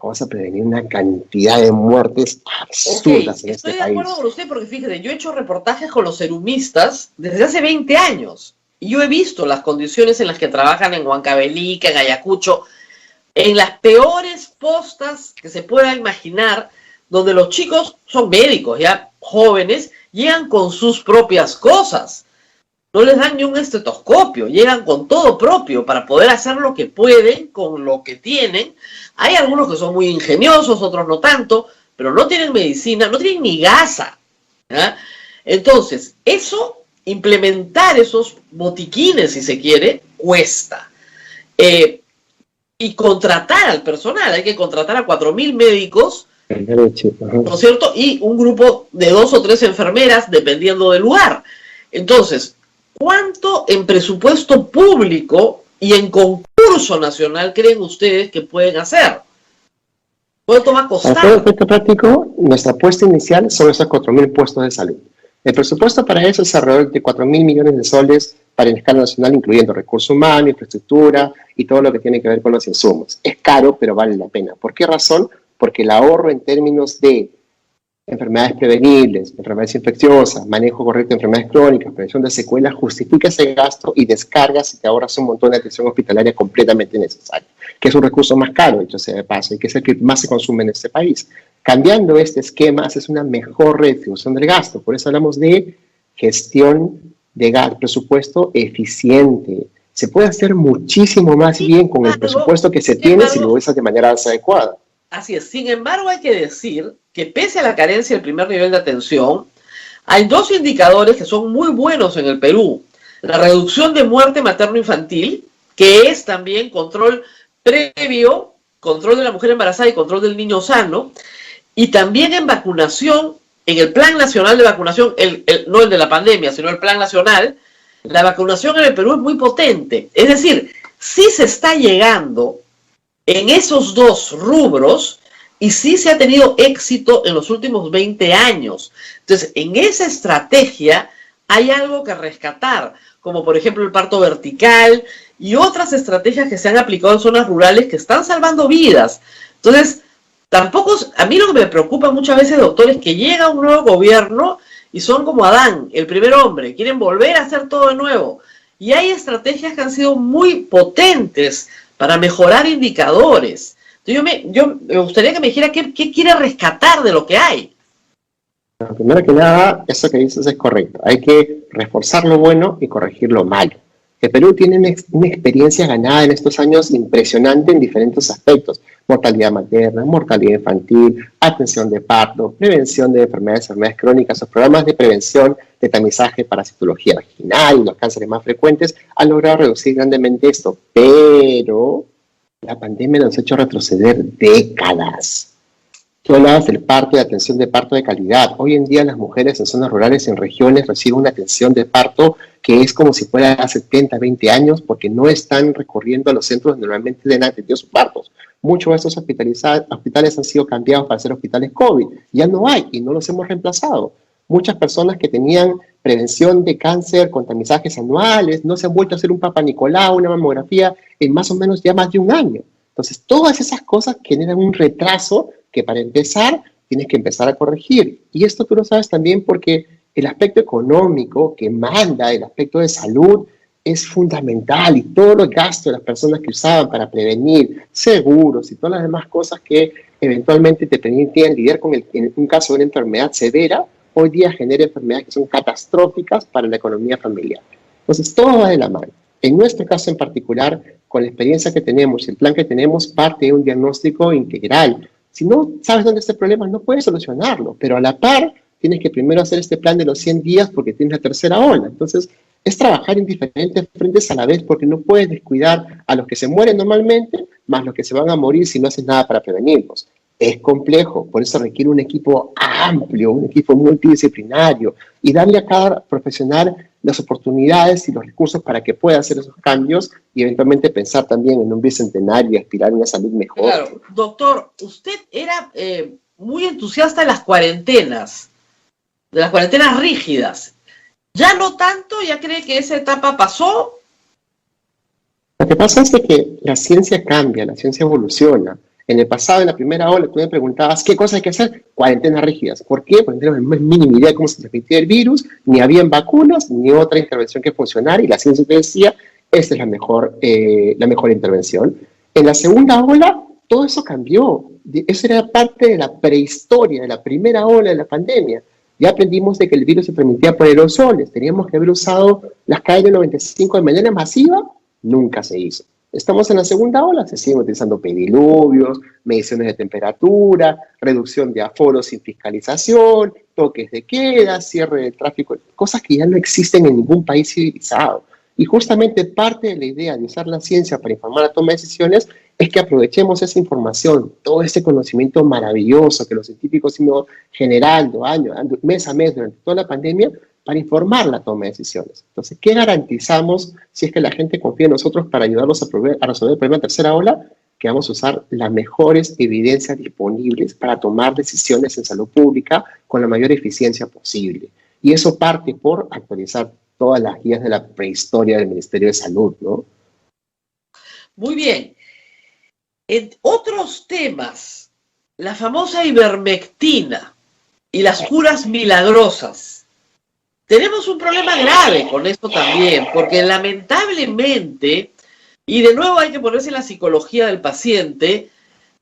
vamos a prevenir una cantidad de muertes absurdas en este país. Estoy de acuerdo con usted porque fíjese, yo he hecho reportajes con los serumistas desde hace 20 años y yo he visto las condiciones en las que trabajan en Huancavelica, en Ayacucho, en las peores postas que se pueda imaginar, donde los chicos son médicos ya jóvenes, llegan con sus propias cosas. No les dan ni un estetoscopio, llegan con todo propio para poder hacer lo que pueden con lo que tienen. Hay algunos que son muy ingeniosos, otros no tanto, pero no tienen medicina, no tienen ni gasa. ¿Ya? Entonces, implementar esos botiquines, si se quiere, cuesta. Y contratar al personal, hay que contratar a 4.000 médicos, ¿no es cierto? Y un grupo de 2 o 3 enfermeras, dependiendo del lugar. Entonces, ¿cuánto en presupuesto público y en concurso nacional creen ustedes que pueden hacer? ¿Cuánto va a costar? Para todo efecto práctico, nuestra apuesta inicial son esos 4.000 puestos de salud. El presupuesto para eso es alrededor de 4.000 millones de soles para la escala nacional, incluyendo recurso humano, infraestructura y todo lo que tiene que ver con los insumos. Es caro, pero vale la pena. ¿Por qué razón? Porque el ahorro en términos de enfermedades prevenibles, enfermedades infecciosas, manejo correcto de enfermedades crónicas, prevención de secuelas, justifica ese gasto y descargas y te ahorras un montón de atención hospitalaria completamente necesaria, que es un recurso más caro, dicho sea de paso, y que es el que más se consume en este país. Cambiando este esquema, haces una mejor redistribución del gasto. Por eso hablamos de gestión de presupuesto eficiente. Se puede hacer muchísimo más bien con el presupuesto que se tiene si lo usas de manera adecuada. Así es. Sin embargo, hay que decir que pese a la carencia del primer nivel de atención, hay 2 indicadores que son muy buenos en el Perú. La reducción de muerte materno-infantil, que es también control previo, control de la mujer embarazada y control del niño sano, y también en vacunación, en el Plan Nacional de Vacunación, no el de la pandemia, sino el Plan Nacional, la vacunación en el Perú es muy potente. Es decir, sí se está llegando en esos 2 rubros y sí se ha tenido éxito en los últimos 20 años. Entonces, en esa estrategia hay algo que rescatar, como por ejemplo el parto vertical y otras estrategias que se han aplicado en zonas rurales que están salvando vidas. Entonces, tampoco, a mí lo que me preocupa muchas veces, doctor, es que llega un nuevo gobierno y son como Adán, el primer hombre, quieren volver a hacer todo de nuevo. Y hay estrategias que han sido muy potentes para mejorar indicadores. Entonces yo me gustaría que me dijera qué quiere rescatar de lo que hay. Bueno, primero que nada, eso que dices es correcto. Hay que reforzar lo bueno y corregir lo malo. El Perú tiene una experiencia ganada en estos años impresionante en diferentes aspectos. Mortalidad materna, mortalidad infantil, atención de parto, prevención de enfermedades crónicas, los programas de prevención de tamizaje para citología vaginal y los cánceres más frecuentes han logrado reducir grandemente esto. Pero la pandemia nos ha hecho retroceder décadas. Tú hablabas del parto, de atención de parto de calidad. Hoy en día las mujeres en zonas rurales, en regiones, reciben una atención de parto que es como si fuera hace 70, 20 años, porque no están recurriendo a los centros donde normalmente den atendido sus partos. Muchos de estos hospitales han sido cambiados para ser hospitales COVID. Ya no hay y no los hemos reemplazado. Muchas personas que tenían prevención de cáncer con tamizajes anuales no se han vuelto a hacer un Papa Nicolau, una mamografía en más o menos ya más de un año. Entonces, todas esas cosas generan un retraso que para empezar tienes que empezar a corregir. Y esto tú lo sabes también porque el aspecto económico que manda, el aspecto de salud, es fundamental y todos los gastos de las personas que usaban para prevenir, seguros y todas las demás cosas que eventualmente te permitían lidiar con en un caso de una enfermedad severa, hoy día genera enfermedades que son catastróficas para la economía familiar. Entonces, todo va de la mano. En nuestro caso en particular, con la experiencia que tenemos y el plan que tenemos, parte de un diagnóstico integral. Si no sabes dónde está el problema, no puedes solucionarlo, pero a la par tienes que primero hacer este plan de los 100 días porque tienes la tercera ola. Entonces, es trabajar en diferentes frentes a la vez porque no puedes descuidar a los que se mueren normalmente más los que se van a morir si no haces nada para prevenirlos. Es complejo, por eso requiere un equipo amplio, un equipo multidisciplinario y darle a cada profesional las oportunidades y los recursos para que pueda hacer esos cambios y eventualmente pensar también en un bicentenario y aspirar a una salud mejor. Claro, doctor, usted era muy entusiasta de las cuarentenas rígidas. ¿Ya no tanto? ¿Ya cree que esa etapa pasó? Lo que pasa es que la ciencia cambia, la ciencia evoluciona. En el pasado, en la primera ola, tú me preguntabas, ¿qué cosa hay que hacer? Cuarentenas rígidas. ¿Por qué? Porque no teníamos la mínima idea de cómo se transmitía el virus, ni habían vacunas, ni otra intervención que funcionara, y la ciencia te decía, esta es la mejor intervención. En la segunda ola, todo eso cambió. Eso era parte de la prehistoria, de la primera ola de la pandemia. Ya aprendimos de que el virus se transmitía por aerosoles. Teníamos que haber usado las KN95 de manera masiva, nunca se hizo. Estamos en la segunda ola, se siguen utilizando pediluvios, mediciones de temperatura, reducción de aforos sin fiscalización, toques de queda, cierre del tráfico, cosas que ya no existen en ningún país civilizado. Y justamente parte de la idea de usar la ciencia para informar la toma de decisiones es que aprovechemos esa información, todo ese conocimiento maravilloso que los científicos han ido generando mes a mes durante toda la pandemia, para informar la toma de decisiones. Entonces, ¿qué garantizamos si es que la gente confía en nosotros para ayudarlos a resolver el problema de tercera ola? Que vamos a usar las mejores evidencias disponibles para tomar decisiones en salud pública con la mayor eficiencia posible. Y eso parte por actualizar todas las guías de la prehistoria del Ministerio de Salud, ¿no? Muy bien. En otros temas, la famosa ivermectina y las curas milagrosas. Tenemos un problema grave con esto también, porque lamentablemente, y de nuevo hay que ponerse en la psicología del paciente,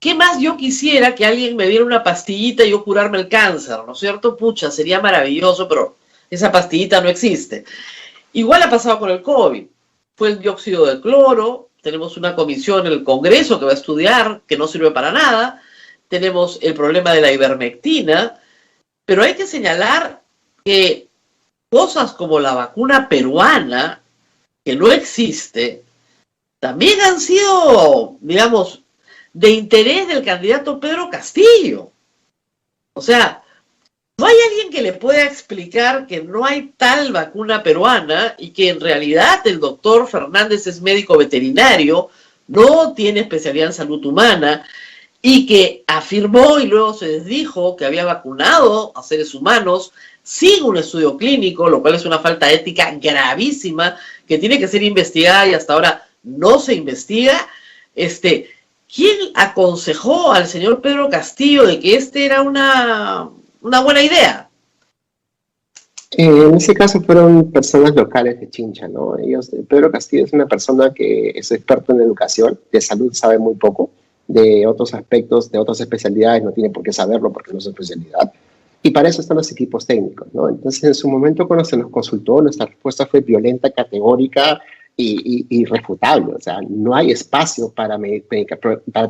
¿qué más yo quisiera que alguien me diera una pastillita y yo curarme el cáncer? ¿No es cierto? Pucha, sería maravilloso, pero esa pastillita no existe. Igual ha pasado con el COVID. Fue el dióxido de cloro, tenemos una comisión en el Congreso que va a estudiar, que no sirve para nada, tenemos el problema de la ivermectina, pero hay que señalar que cosas como la vacuna peruana, que no existe, también han sido, digamos, de interés del candidato Pedro Castillo. O sea, ¿no hay alguien que le pueda explicar que no hay tal vacuna peruana y que en realidad el doctor Fernández es médico veterinario, no tiene especialidad en salud humana y que afirmó y luego se desdijo que había vacunado a seres humanos sin un estudio clínico, lo cual es una falta ética gravísima que tiene que ser investigada y hasta ahora no se investiga? ¿Quién aconsejó al señor Pedro Castillo de que era una buena idea? En ese caso fueron personas locales de Chincha, ¿no? Pedro Castillo es una persona que es experto en educación, de salud sabe muy poco, de otros aspectos, de otras especialidades no tiene por qué saberlo porque no es su especialidad. Y para eso están los equipos técnicos, ¿no? Entonces, en su momento, cuando se nos consultó, nuestra respuesta fue violenta, categórica y irrefutable. O sea, no hay espacio para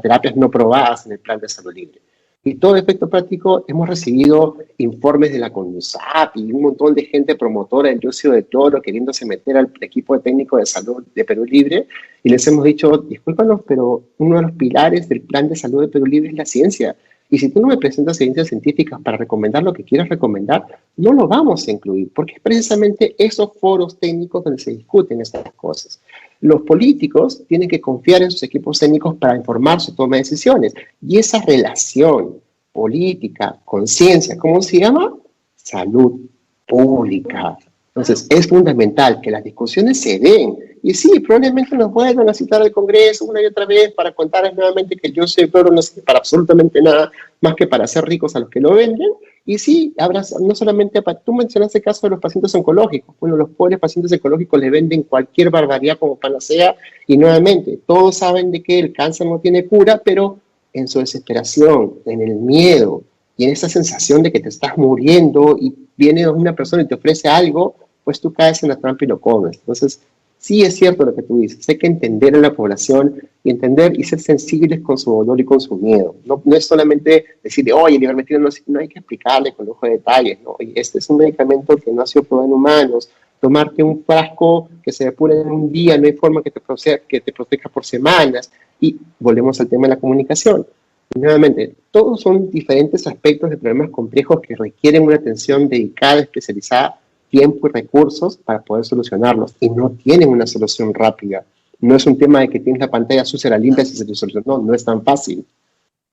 terapias no probadas en el plan de salud libre. Y todo efecto práctico, hemos recibido informes de la CONUSAP y un montón de gente promotora del dióxido de cloro queriéndose meter al equipo técnico de salud de Perú Libre y les hemos dicho, discúlpanos, pero uno de los pilares del plan de salud de Perú Libre es la ciencia. Y si tú no me presentas evidencias científicas para recomendar lo que quieras recomendar, no lo vamos a incluir, porque es precisamente esos foros técnicos donde se discuten estas cosas. Los políticos tienen que confiar en sus equipos técnicos para informar su toma de decisiones. Y esa relación política con ciencia, ¿cómo se llama? Salud pública. Entonces, es fundamental que las discusiones se den. Y sí, probablemente nos vuelvan a citar al Congreso una y otra vez para contarles nuevamente que yo soy pueblo no sirve para absolutamente nada más que para hacer ricos a los que lo venden. Y sí, habrá, no solamente, tú mencionaste el caso de los pacientes oncológicos. Bueno, los pobres pacientes oncológicos le venden cualquier barbaridad como panacea y nuevamente, todos saben de que el cáncer no tiene cura, pero en su desesperación, en el miedo y en esa sensación de que te estás muriendo y viene una persona y te ofrece algo, pues tú caes en la trampa y lo comes. Entonces, sí es cierto lo que tú dices, hay que entender a la población y entender y ser sensibles con su dolor y con su miedo. No es solamente decirle, oye, el ivermectina no hay que explicarle con lujo de detalles, ¿no? Oye, este es un medicamento que no ha sido probado en humanos, tomarte un frasco que se depure en un día, no hay forma que te proteja por semanas. Y volvemos al tema de la comunicación. Y nuevamente, todos son diferentes aspectos de problemas complejos que requieren una atención dedicada, especializada, tiempo y recursos para poder solucionarlos y no tienen una solución rápida. No es un tema de que tienes la pantalla sucia, la limpias y se te soluciona. No es tan fácil.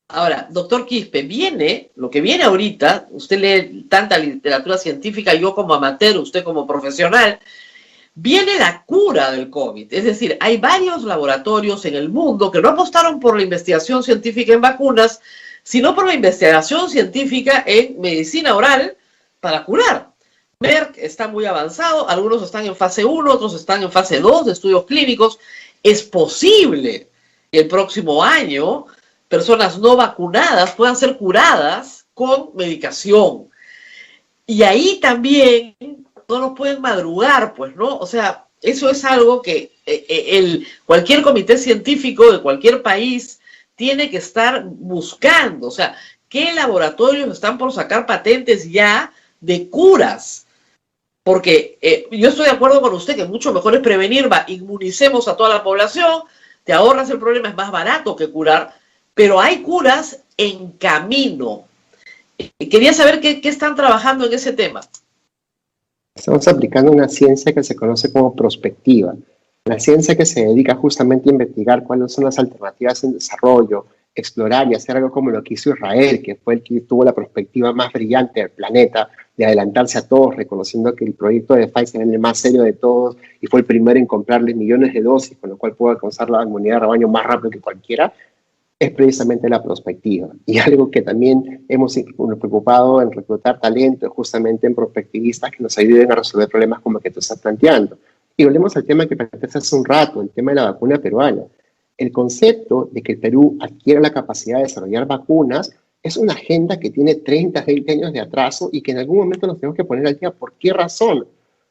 Ahora, doctor Quispe, lo que viene ahorita, usted lee tanta literatura científica, yo como amateur, usted como profesional, viene la cura del COVID. Es decir, hay varios laboratorios en el mundo que no apostaron por la investigación científica en vacunas, sino por la investigación científica en medicina oral para curar. Merck está muy avanzado, algunos están en fase 1, otros están en fase 2 de estudios clínicos. Es posible que el próximo año personas no vacunadas puedan ser curadas con medicación. Y ahí también no nos pueden madrugar, pues, ¿no? O sea, eso es algo que cualquier comité científico de cualquier país tiene que estar buscando. O sea, ¿qué laboratorios están por sacar patentes ya de curas? Porque yo estoy de acuerdo con usted que mucho mejor es prevenir, inmunicemos a toda la población, te ahorras el problema, es más barato que curar, pero hay curas en camino. Quería saber qué están trabajando en ese tema. Estamos aplicando una ciencia que se conoce como prospectiva, la ciencia que se dedica justamente a investigar cuáles son las alternativas en desarrollo, explorar y hacer algo como lo que hizo Israel, que fue el que tuvo la perspectiva más brillante del planeta, de adelantarse a todos, reconociendo que el proyecto de Pfizer era el más serio de todos y fue el primero en comprarle millones de dosis, con lo cual pudo alcanzar la inmunidad de rebaño más rápido que cualquiera, es precisamente la prospectiva. Y algo que también hemos preocupado en reclutar talento, justamente en prospectivistas que nos ayuden a resolver problemas como el que tú estás planteando. Y volvemos al tema que planteaste hace un rato, el tema de la vacuna peruana. El concepto de que el Perú adquiera la capacidad de desarrollar vacunas es una agenda que tiene 30, 20 años de atraso y que en algún momento nos tenemos que poner al día. ¿Por qué razón?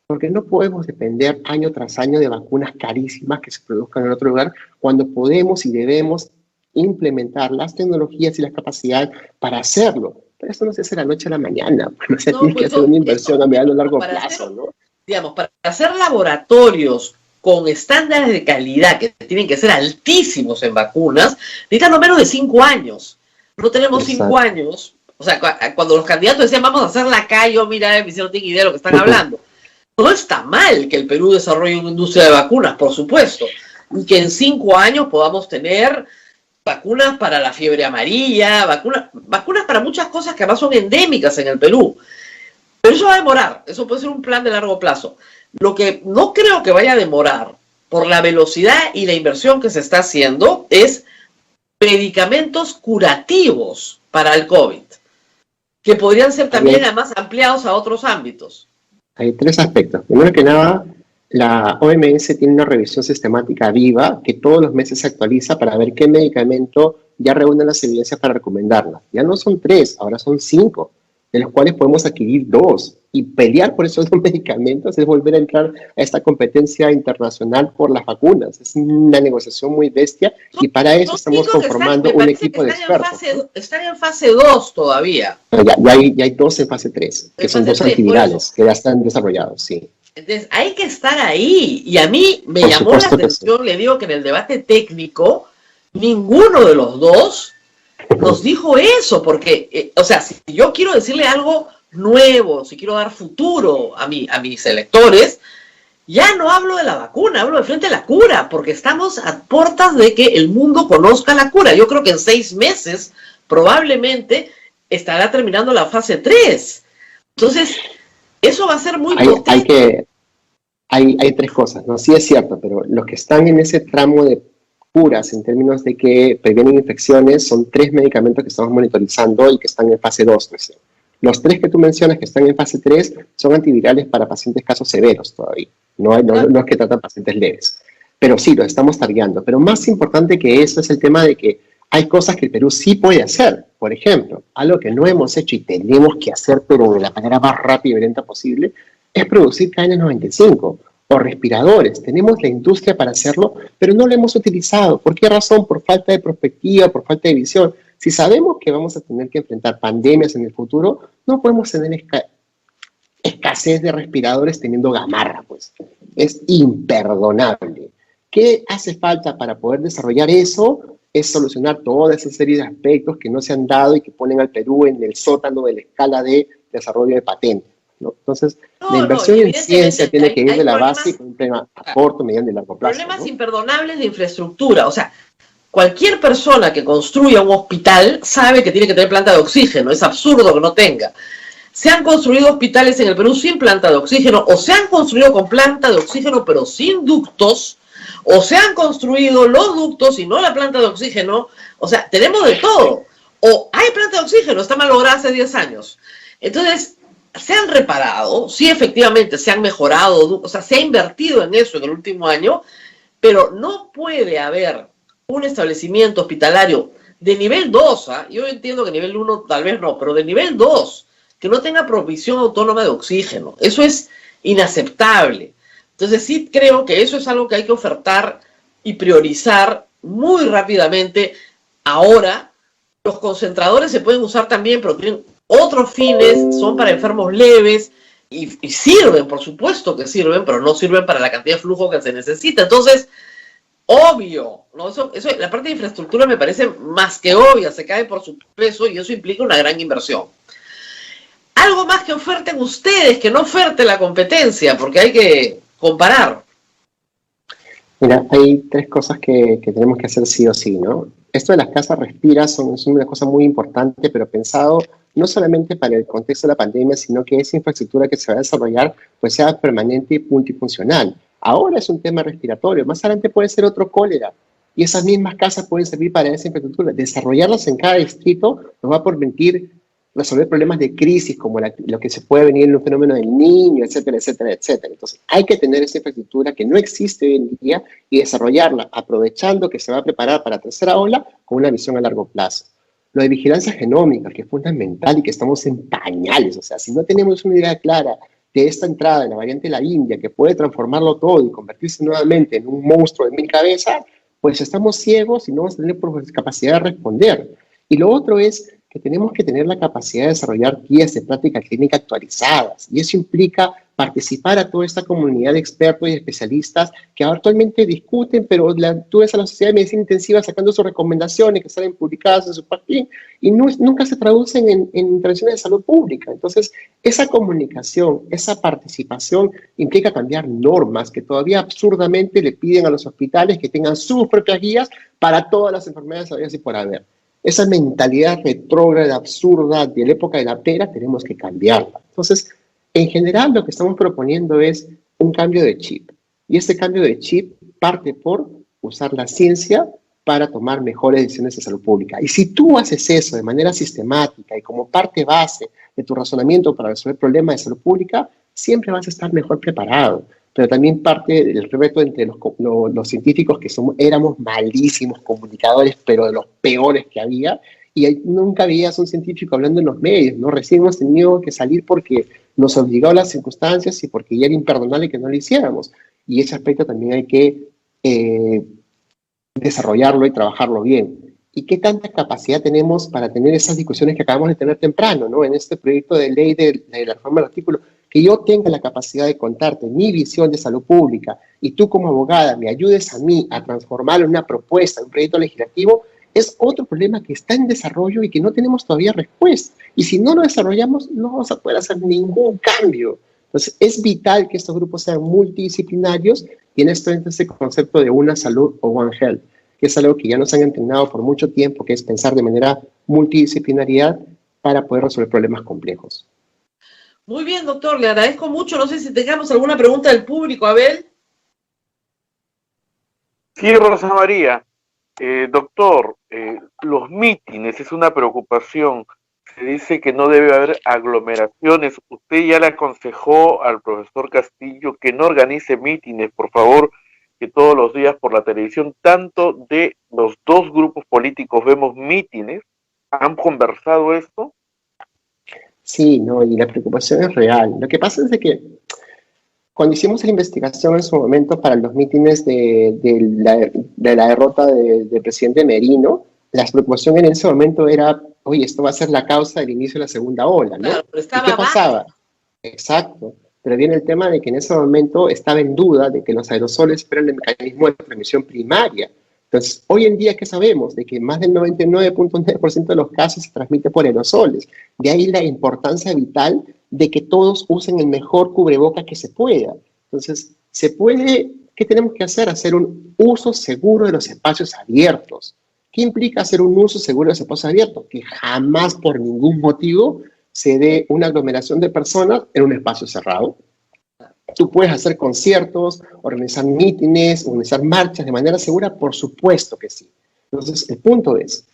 Porque no podemos depender año tras año de vacunas carísimas que se produzcan en otro lugar cuando podemos y debemos implementar las tecnologías y las capacidades para hacerlo. Pero eso no se hace de la noche a la mañana. O sea, tienes que hacer una inversión a mediano y largo plazo, ¿no? Digamos, para hacer laboratorios con estándares de calidad que tienen que ser altísimos en vacunas, necesitan no menos de 5 años. No tenemos 5 años. O sea, cuando los candidatos decían, vamos a hacer la CAIO, mira, no tienen idea de lo que están hablando. No está mal que el Perú desarrolle una industria de vacunas, por supuesto, y que en 5 años podamos tener vacunas para la fiebre amarilla, vacunas para muchas cosas que además son endémicas en el Perú. Pero eso va a demorar, eso puede ser un plan de largo plazo. Lo que no creo que vaya a demorar, por la velocidad y la inversión que se está haciendo, es medicamentos curativos para el COVID, que podrían ser también además ampliados a otros ámbitos. Hay tres aspectos. Primero que nada, la OMS tiene una revisión sistemática viva que todos los meses se actualiza para ver qué medicamento ya reúne las evidencias para recomendarlas. Ya no son 3, ahora son 5, de los cuales podemos adquirir 2. Y pelear por esos 2 medicamentos es volver a entrar a esta competencia internacional por las vacunas. Es una negociación muy bestia y para eso estamos conformando un equipo de expertos. Están en fase 2 todavía. Ya hay 2 en fase 3, que son 2 antivirales que ya están desarrollados, sí. Entonces, hay que estar ahí. Y a mí me llamó la atención, sí. Le digo que en el debate técnico, ninguno de los dos nos dijo eso, porque, o sea, si yo quiero decirle algo nuevo, si quiero dar futuro a mis electores, ya no hablo de la vacuna, hablo de frente a la cura, porque estamos a puertas de que el mundo conozca la cura. Yo creo que en 6 meses probablemente estará terminando la fase 3. Entonces, eso va a ser muy potente. Hay 3 cosas, ¿no? Sí es cierto, pero los que están en ese tramo de curas en términos de que previenen infecciones son 3 medicamentos que estamos monitorizando y que están en fase 2 recién. Los 3 que tú mencionas que están en fase 3 son antivirales para pacientes casos severos todavía. No es que tratan pacientes leves. Pero sí, los estamos targeando. Pero más importante que eso es el tema de que hay cosas que el Perú sí puede hacer. Por ejemplo, algo que no hemos hecho y tenemos que hacer, pero de la manera más rápida y lenta posible, es producir KN95 o respiradores. Tenemos la industria para hacerlo, pero no lo hemos utilizado. ¿Por qué razón? Por falta de perspectiva, por falta de visión. Si sabemos que vamos a tener que enfrentar pandemias en el futuro, no podemos tener escasez de respiradores teniendo gamarra, pues. Es imperdonable. ¿Qué hace falta para poder desarrollar eso? Es solucionar toda esa serie de aspectos que no se han dado y que ponen al Perú en el sótano de la escala de desarrollo de patentes, ¿no? Entonces, la inversión en ciencia tiene que ir de la base con un tema a corto, mediano y largo plazo. Problemas, ¿no?, imperdonables de infraestructura. O sea, cualquier persona que construya un hospital sabe que tiene que tener planta de oxígeno. Es absurdo que no tenga. Se han construido hospitales en el Perú sin planta de oxígeno, o se han construido con planta de oxígeno pero sin ductos, o se han construido los ductos y no la planta de oxígeno. O sea, tenemos de todo. O hay planta de oxígeno, está malograda hace 10 años. Entonces, se han reparado, sí, efectivamente, se han mejorado, o sea, se ha invertido en eso en el último año, pero no puede haber un establecimiento hospitalario de nivel 2, yo entiendo que nivel 1 tal vez no, pero de nivel 2, que no tenga provisión autónoma de oxígeno. Eso es inaceptable. Entonces sí creo que eso es algo que hay que ofertar y priorizar muy rápidamente. Ahora, los concentradores se pueden usar también, pero tienen otros fines, son para enfermos leves y sirven, por supuesto que sirven, pero no sirven para la cantidad de flujo que se necesita. Entonces, obvio, ¿no? Eso, la parte de infraestructura me parece más que obvia, se cae por su peso y eso implica una gran inversión. Algo más que oferten ustedes, que no oferte la competencia, porque hay que comparar. Mira, hay 3 cosas que tenemos que hacer sí o sí, ¿no? Esto de las casas Respira es una cosa muy importante, pero pensado no solamente para el contexto de la pandemia, sino que esa infraestructura que se va a desarrollar pues sea permanente y multifuncional. Ahora es un tema respiratorio, más adelante puede ser otro cólera, y esas mismas casas pueden servir para esa infraestructura. Desarrollarlas en cada distrito nos va a permitir resolver problemas de crisis, como lo que se puede venir en un fenómeno del Niño, etcétera, etcétera, etcétera. Entonces, hay que tener esa infraestructura que no existe hoy en día y desarrollarla, aprovechando que se va a preparar para la tercera ola con una visión a largo plazo. Lo de vigilancia genómica, que es fundamental y que estamos en pañales. O sea, si no tenemos una idea clara de esta entrada de la variante de la India, que puede transformarlo todo y convertirse nuevamente en un monstruo de 1000 cabezas, pues estamos ciegos y no vamos a tener capacidad de responder. Y lo otro es que tenemos que tener la capacidad de desarrollar guías de práctica clínica actualizadas, y eso implica participar a toda esta comunidad de expertos y especialistas que actualmente discuten, pero tú ves a la Sociedad de Medicina Intensiva sacando sus recomendaciones que salen publicadas en su página y nunca se traducen en intervenciones de salud pública. Entonces, esa comunicación, esa participación implica cambiar normas que todavía absurdamente le piden a los hospitales que tengan sus propias guías para todas las enfermedades habidas y por haber. Esa mentalidad retrógrada, absurda de la época de la pera, tenemos que cambiarla. Entonces, en general, lo que estamos proponiendo es un cambio de chip. Y este cambio de chip parte por usar la ciencia para tomar mejores decisiones de salud pública. Y si tú haces eso de manera sistemática y como parte base de tu razonamiento para resolver problemas de salud pública, siempre vas a estar mejor preparado. Pero también parte del reto entre los científicos que éramos malísimos comunicadores, pero de los peores que había, y nunca veías un científico hablando en los medios, ¿no? Recién hemos tenido que salir porque nos obligaron las circunstancias y porque ya era imperdonable que no lo hiciéramos. Y ese aspecto también hay que desarrollarlo y trabajarlo bien. ¿Y qué tanta capacidad tenemos para tener esas discusiones que acabamos de tener temprano, ¿no? En este proyecto de ley de la reforma del artículo, que yo tenga la capacidad de contarte mi visión de salud pública y tú como abogada me ayudes a mí a transformarlo en una propuesta, en un proyecto legislativo, es otro problema que está en desarrollo y que no tenemos todavía respuesta. Y si no lo desarrollamos, no vamos a poder hacer ningún cambio. Entonces, es vital que estos grupos sean multidisciplinarios y en esto entra ese concepto de una salud o One Health, que es algo que ya nos han entrenado por mucho tiempo, que es pensar de manera multidisciplinaridad para poder resolver problemas complejos. Muy bien, doctor, le agradezco mucho. No sé si tengamos alguna pregunta del público, Abel. Sí, Rosa María. Doctor, los mítines es una preocupación. Se dice que no debe haber aglomeraciones. Usted ya le aconsejó al profesor Castillo que no organice mítines, por favor, que todos los días por la televisión, tanto de los dos grupos políticos vemos mítines. ¿Han conversado esto? Sí, no, y la preocupación es real. Lo que pasa es de que cuando hicimos la investigación en su momento para los mítines de la derrota del presidente Merino, la preocupación en ese momento era, oye, esto va a ser la causa del inicio de la segunda ola, ¿no? Claro, pero ¿Y qué pasaba? Exacto. Pero viene el tema de que en ese momento estaba en duda de que los aerosoles eran el mecanismo de transmisión primaria. Entonces, hoy en día, ¿qué sabemos? De que más del 99.9% de los casos se transmite por aerosoles. De ahí la importancia vital de que todos usen el mejor cubreboca que se pueda. Entonces, ¿qué tenemos que hacer? Hacer un uso seguro de los espacios abiertos. ¿Qué implica hacer un uso seguro de los espacios abiertos? Que jamás por ningún motivo se dé una aglomeración de personas en un espacio cerrado. Tú puedes hacer conciertos, organizar mítines, organizar marchas de manera segura, por supuesto que sí. Entonces, el punto es,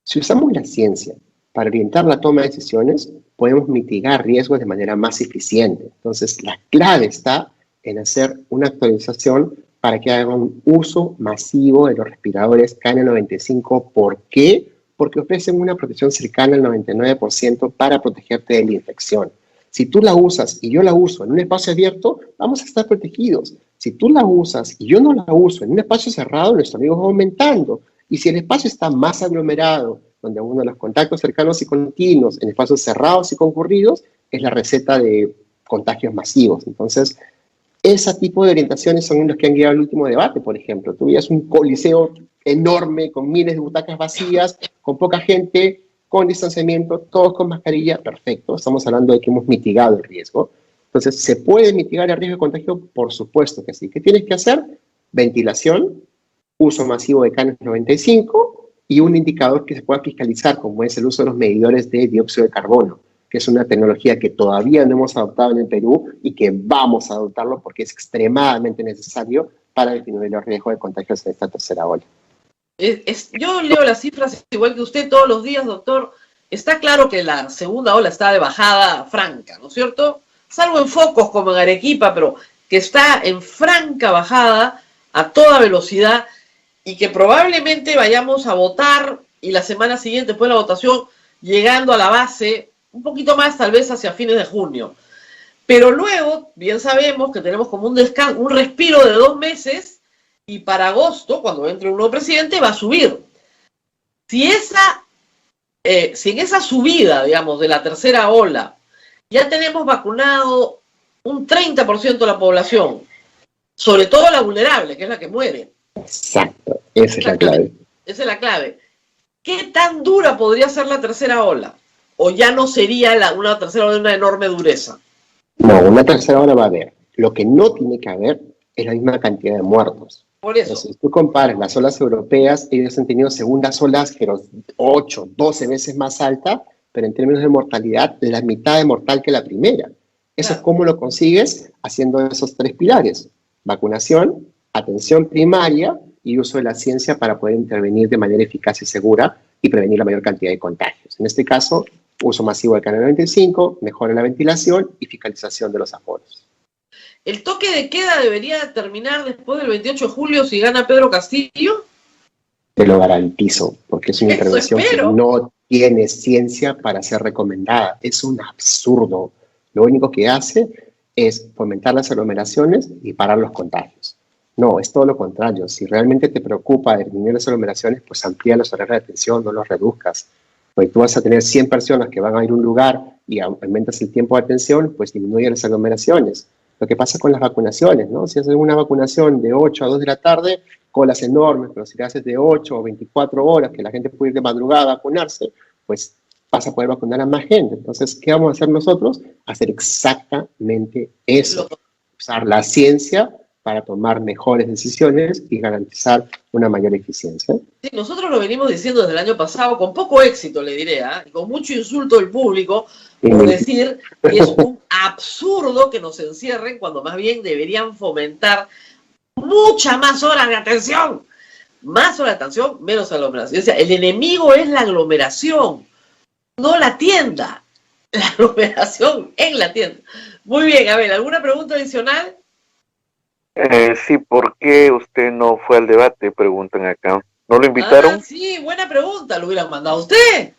si usamos la ciencia para orientar la toma de decisiones, podemos mitigar riesgos de manera más eficiente. Entonces, la clave está en hacer una actualización para que hagan un uso masivo de los respiradores KN95. ¿Por qué? Porque ofrecen una protección cercana al 99% para protegerte de la infección. Si tú la usas y yo la uso en un espacio abierto, vamos a estar protegidos. Si tú la usas y yo no la uso en un espacio cerrado, nuestro riesgo va aumentando. Y si el espacio está más aglomerado, donde uno de los contactos cercanos y continuos en espacios cerrados y concurridos, es la receta de contagios masivos. Entonces, ese tipo de orientaciones son los que han guiado el último debate, por ejemplo. Tú veías un coliseo enorme, con miles de butacas vacías, con poca gente, con distanciamiento, todos con mascarilla, perfecto. Estamos hablando de que hemos mitigado el riesgo. Entonces, ¿se puede mitigar el riesgo de contagio? Por supuesto que sí. ¿Qué tienes que hacer? Ventilación, uso masivo de KN95 y un indicador que se pueda fiscalizar, como es el uso de los medidores de dióxido de carbono, que es una tecnología que todavía no hemos adoptado en el Perú y que vamos a adoptarlo porque es extremadamente necesario para disminuir los riesgos de contagios en esta tercera ola. Yo leo las cifras igual que usted todos los días, doctor. Está claro que la segunda ola está de bajada franca, ¿no es cierto? Salvo en focos como en Arequipa, pero que está en franca bajada a toda velocidad y que probablemente vayamos a votar y la semana siguiente, después de la votación, llegando a la base, un poquito más tal vez hacia fines de junio. Pero luego, bien sabemos que tenemos como un respiro de 2 meses y para agosto, cuando entre un nuevo presidente, va a subir. Si en esa subida, digamos, de la tercera ola, ya tenemos vacunado un 30% de la población, sobre todo la vulnerable, que es la que muere. Exacto, esa es la clave. Esa es la clave. ¿Qué tan dura podría ser la tercera ola? ¿O ya no sería una tercera ola de una enorme dureza? No, una tercera ola va a haber. Lo que no tiene que haber es la misma cantidad de muertos. Por eso. Entonces, si tú comparas las olas europeas, ellos han tenido segundas olas, pero 8, 12 veces más alta, pero en términos de mortalidad, la mitad de mortal que la primera. Eso es cómo lo consigues haciendo esos 3 pilares: vacunación, atención primaria y uso de la ciencia para poder intervenir de manera eficaz y segura y prevenir la mayor cantidad de contagios. En este caso, uso masivo del canal 95, mejora la ventilación y fiscalización de los aforos. ¿El toque de queda debería terminar después del 28 de julio si gana Pedro Castillo? Te lo garantizo, porque es una Eso intervención que espero. no tiene ciencia para ser recomendada. Es un absurdo. Lo único que hace es fomentar las aglomeraciones y parar los contagios. No, es todo lo contrario. Si realmente te preocupa disminuir las aglomeraciones, pues amplía los horarios de atención, no los reduzcas. Porque tú vas a tener 100 personas que van a ir a un lugar y aumentas el tiempo de atención, pues disminuye las aglomeraciones. Lo que pasa con las vacunaciones, ¿no? Si haces una vacunación de 8 a 2 de la tarde, colas enormes, pero si la haces de 8 o 24 horas, que la gente puede ir de madrugada a vacunarse, pues vas a poder vacunar a más gente. Entonces, ¿qué vamos a hacer nosotros? Hacer exactamente eso. Usar la ciencia para tomar mejores decisiones y garantizar una mayor eficiencia. Sí, nosotros lo venimos diciendo desde el año pasado, con poco éxito, le diré, y con mucho insulto del público, por decir que es un absurdo que nos encierren cuando más bien deberían fomentar muchas más horas de atención. Más horas de atención, menos aglomeración. O sea, el enemigo es la aglomeración, no la tienda. La aglomeración en la tienda. Muy bien, a ver, ¿alguna pregunta adicional? Sí, ¿por qué usted no fue al debate? Preguntan acá. ¿No lo invitaron? Sí, buena pregunta. ¿Lo hubieran mandado a usted?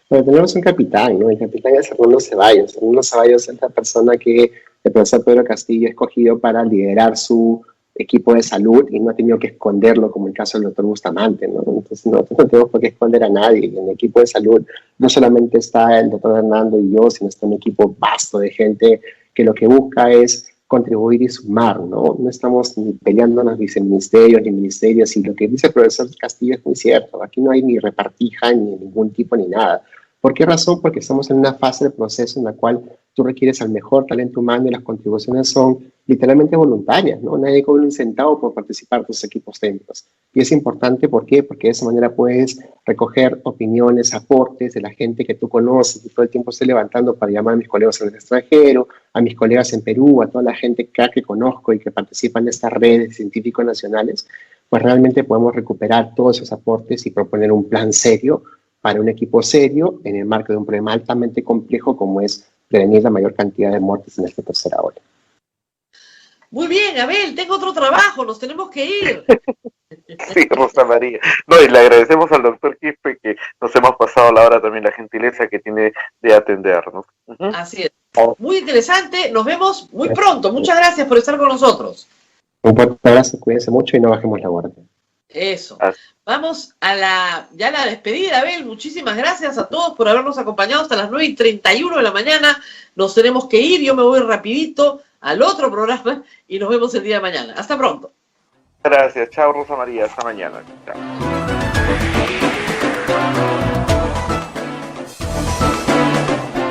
Bueno, tenemos un capitán, ¿no? El capitán es Hernando Ceballos. Hernando Ceballos es la persona que el profesor Pedro Castillo ha escogido para liderar su equipo de salud y no ha tenido que esconderlo como el caso del doctor Bustamante, ¿no? Entonces nosotros no tenemos por qué esconder a nadie. En el equipo de salud no solamente está el doctor Hernando y yo, sino está un equipo vasto de gente que lo que busca es contribuir y sumar, ¿no? No estamos ni peleándonos viceministerios ni ministerios, y lo que dice el profesor Castillo es muy cierto. Aquí no hay ni repartija, ni ningún tipo, ni nada. ¿Por qué razón? Porque estamos en una fase de proceso en la cual tú requieres al mejor talento humano y las contribuciones son literalmente voluntarias, ¿no? Nadie cobra un centavo por participar de tus equipos técnicos. Y es importante, ¿por qué? Porque de esa manera puedes recoger opiniones, aportes de la gente que tú conoces, y todo el tiempo estoy levantando para llamar a mis colegas en el extranjero, a mis colegas en Perú, a toda la gente que conozco y que participa en estas redes de científicos nacionales, pues realmente podemos recuperar todos esos aportes y proponer un plan serio para un equipo serio en el marco de un problema altamente complejo como es prevenir la mayor cantidad de muertes en esta tercera ola. Muy bien, Abel, tengo otro trabajo, nos tenemos que ir. Sí, Rosa María. No, y le agradecemos al doctor Quispe que nos hemos pasado la hora también, la gentileza que tiene de atendernos. Así es. Muy interesante, nos vemos muy pronto. Muchas gracias por estar con nosotros. Un fuerte abrazo, cuídense mucho y no bajemos la guardia. Eso. Vamos a la despedida, Abel. Muchísimas gracias a todos por habernos acompañado hasta las 9:31 de la mañana. Nos tenemos que ir, yo me voy rapidito al otro programa y nos vemos el día de mañana. Hasta pronto. Gracias, chao Rosa María, hasta mañana. Chao.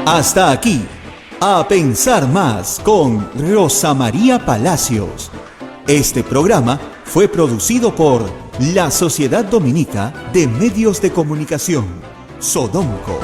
Hasta aquí, A Pensar Más con Rosa María Palacios. Este programa fue producido por la Sociedad Dominica de Medios de Comunicación, Sodomco.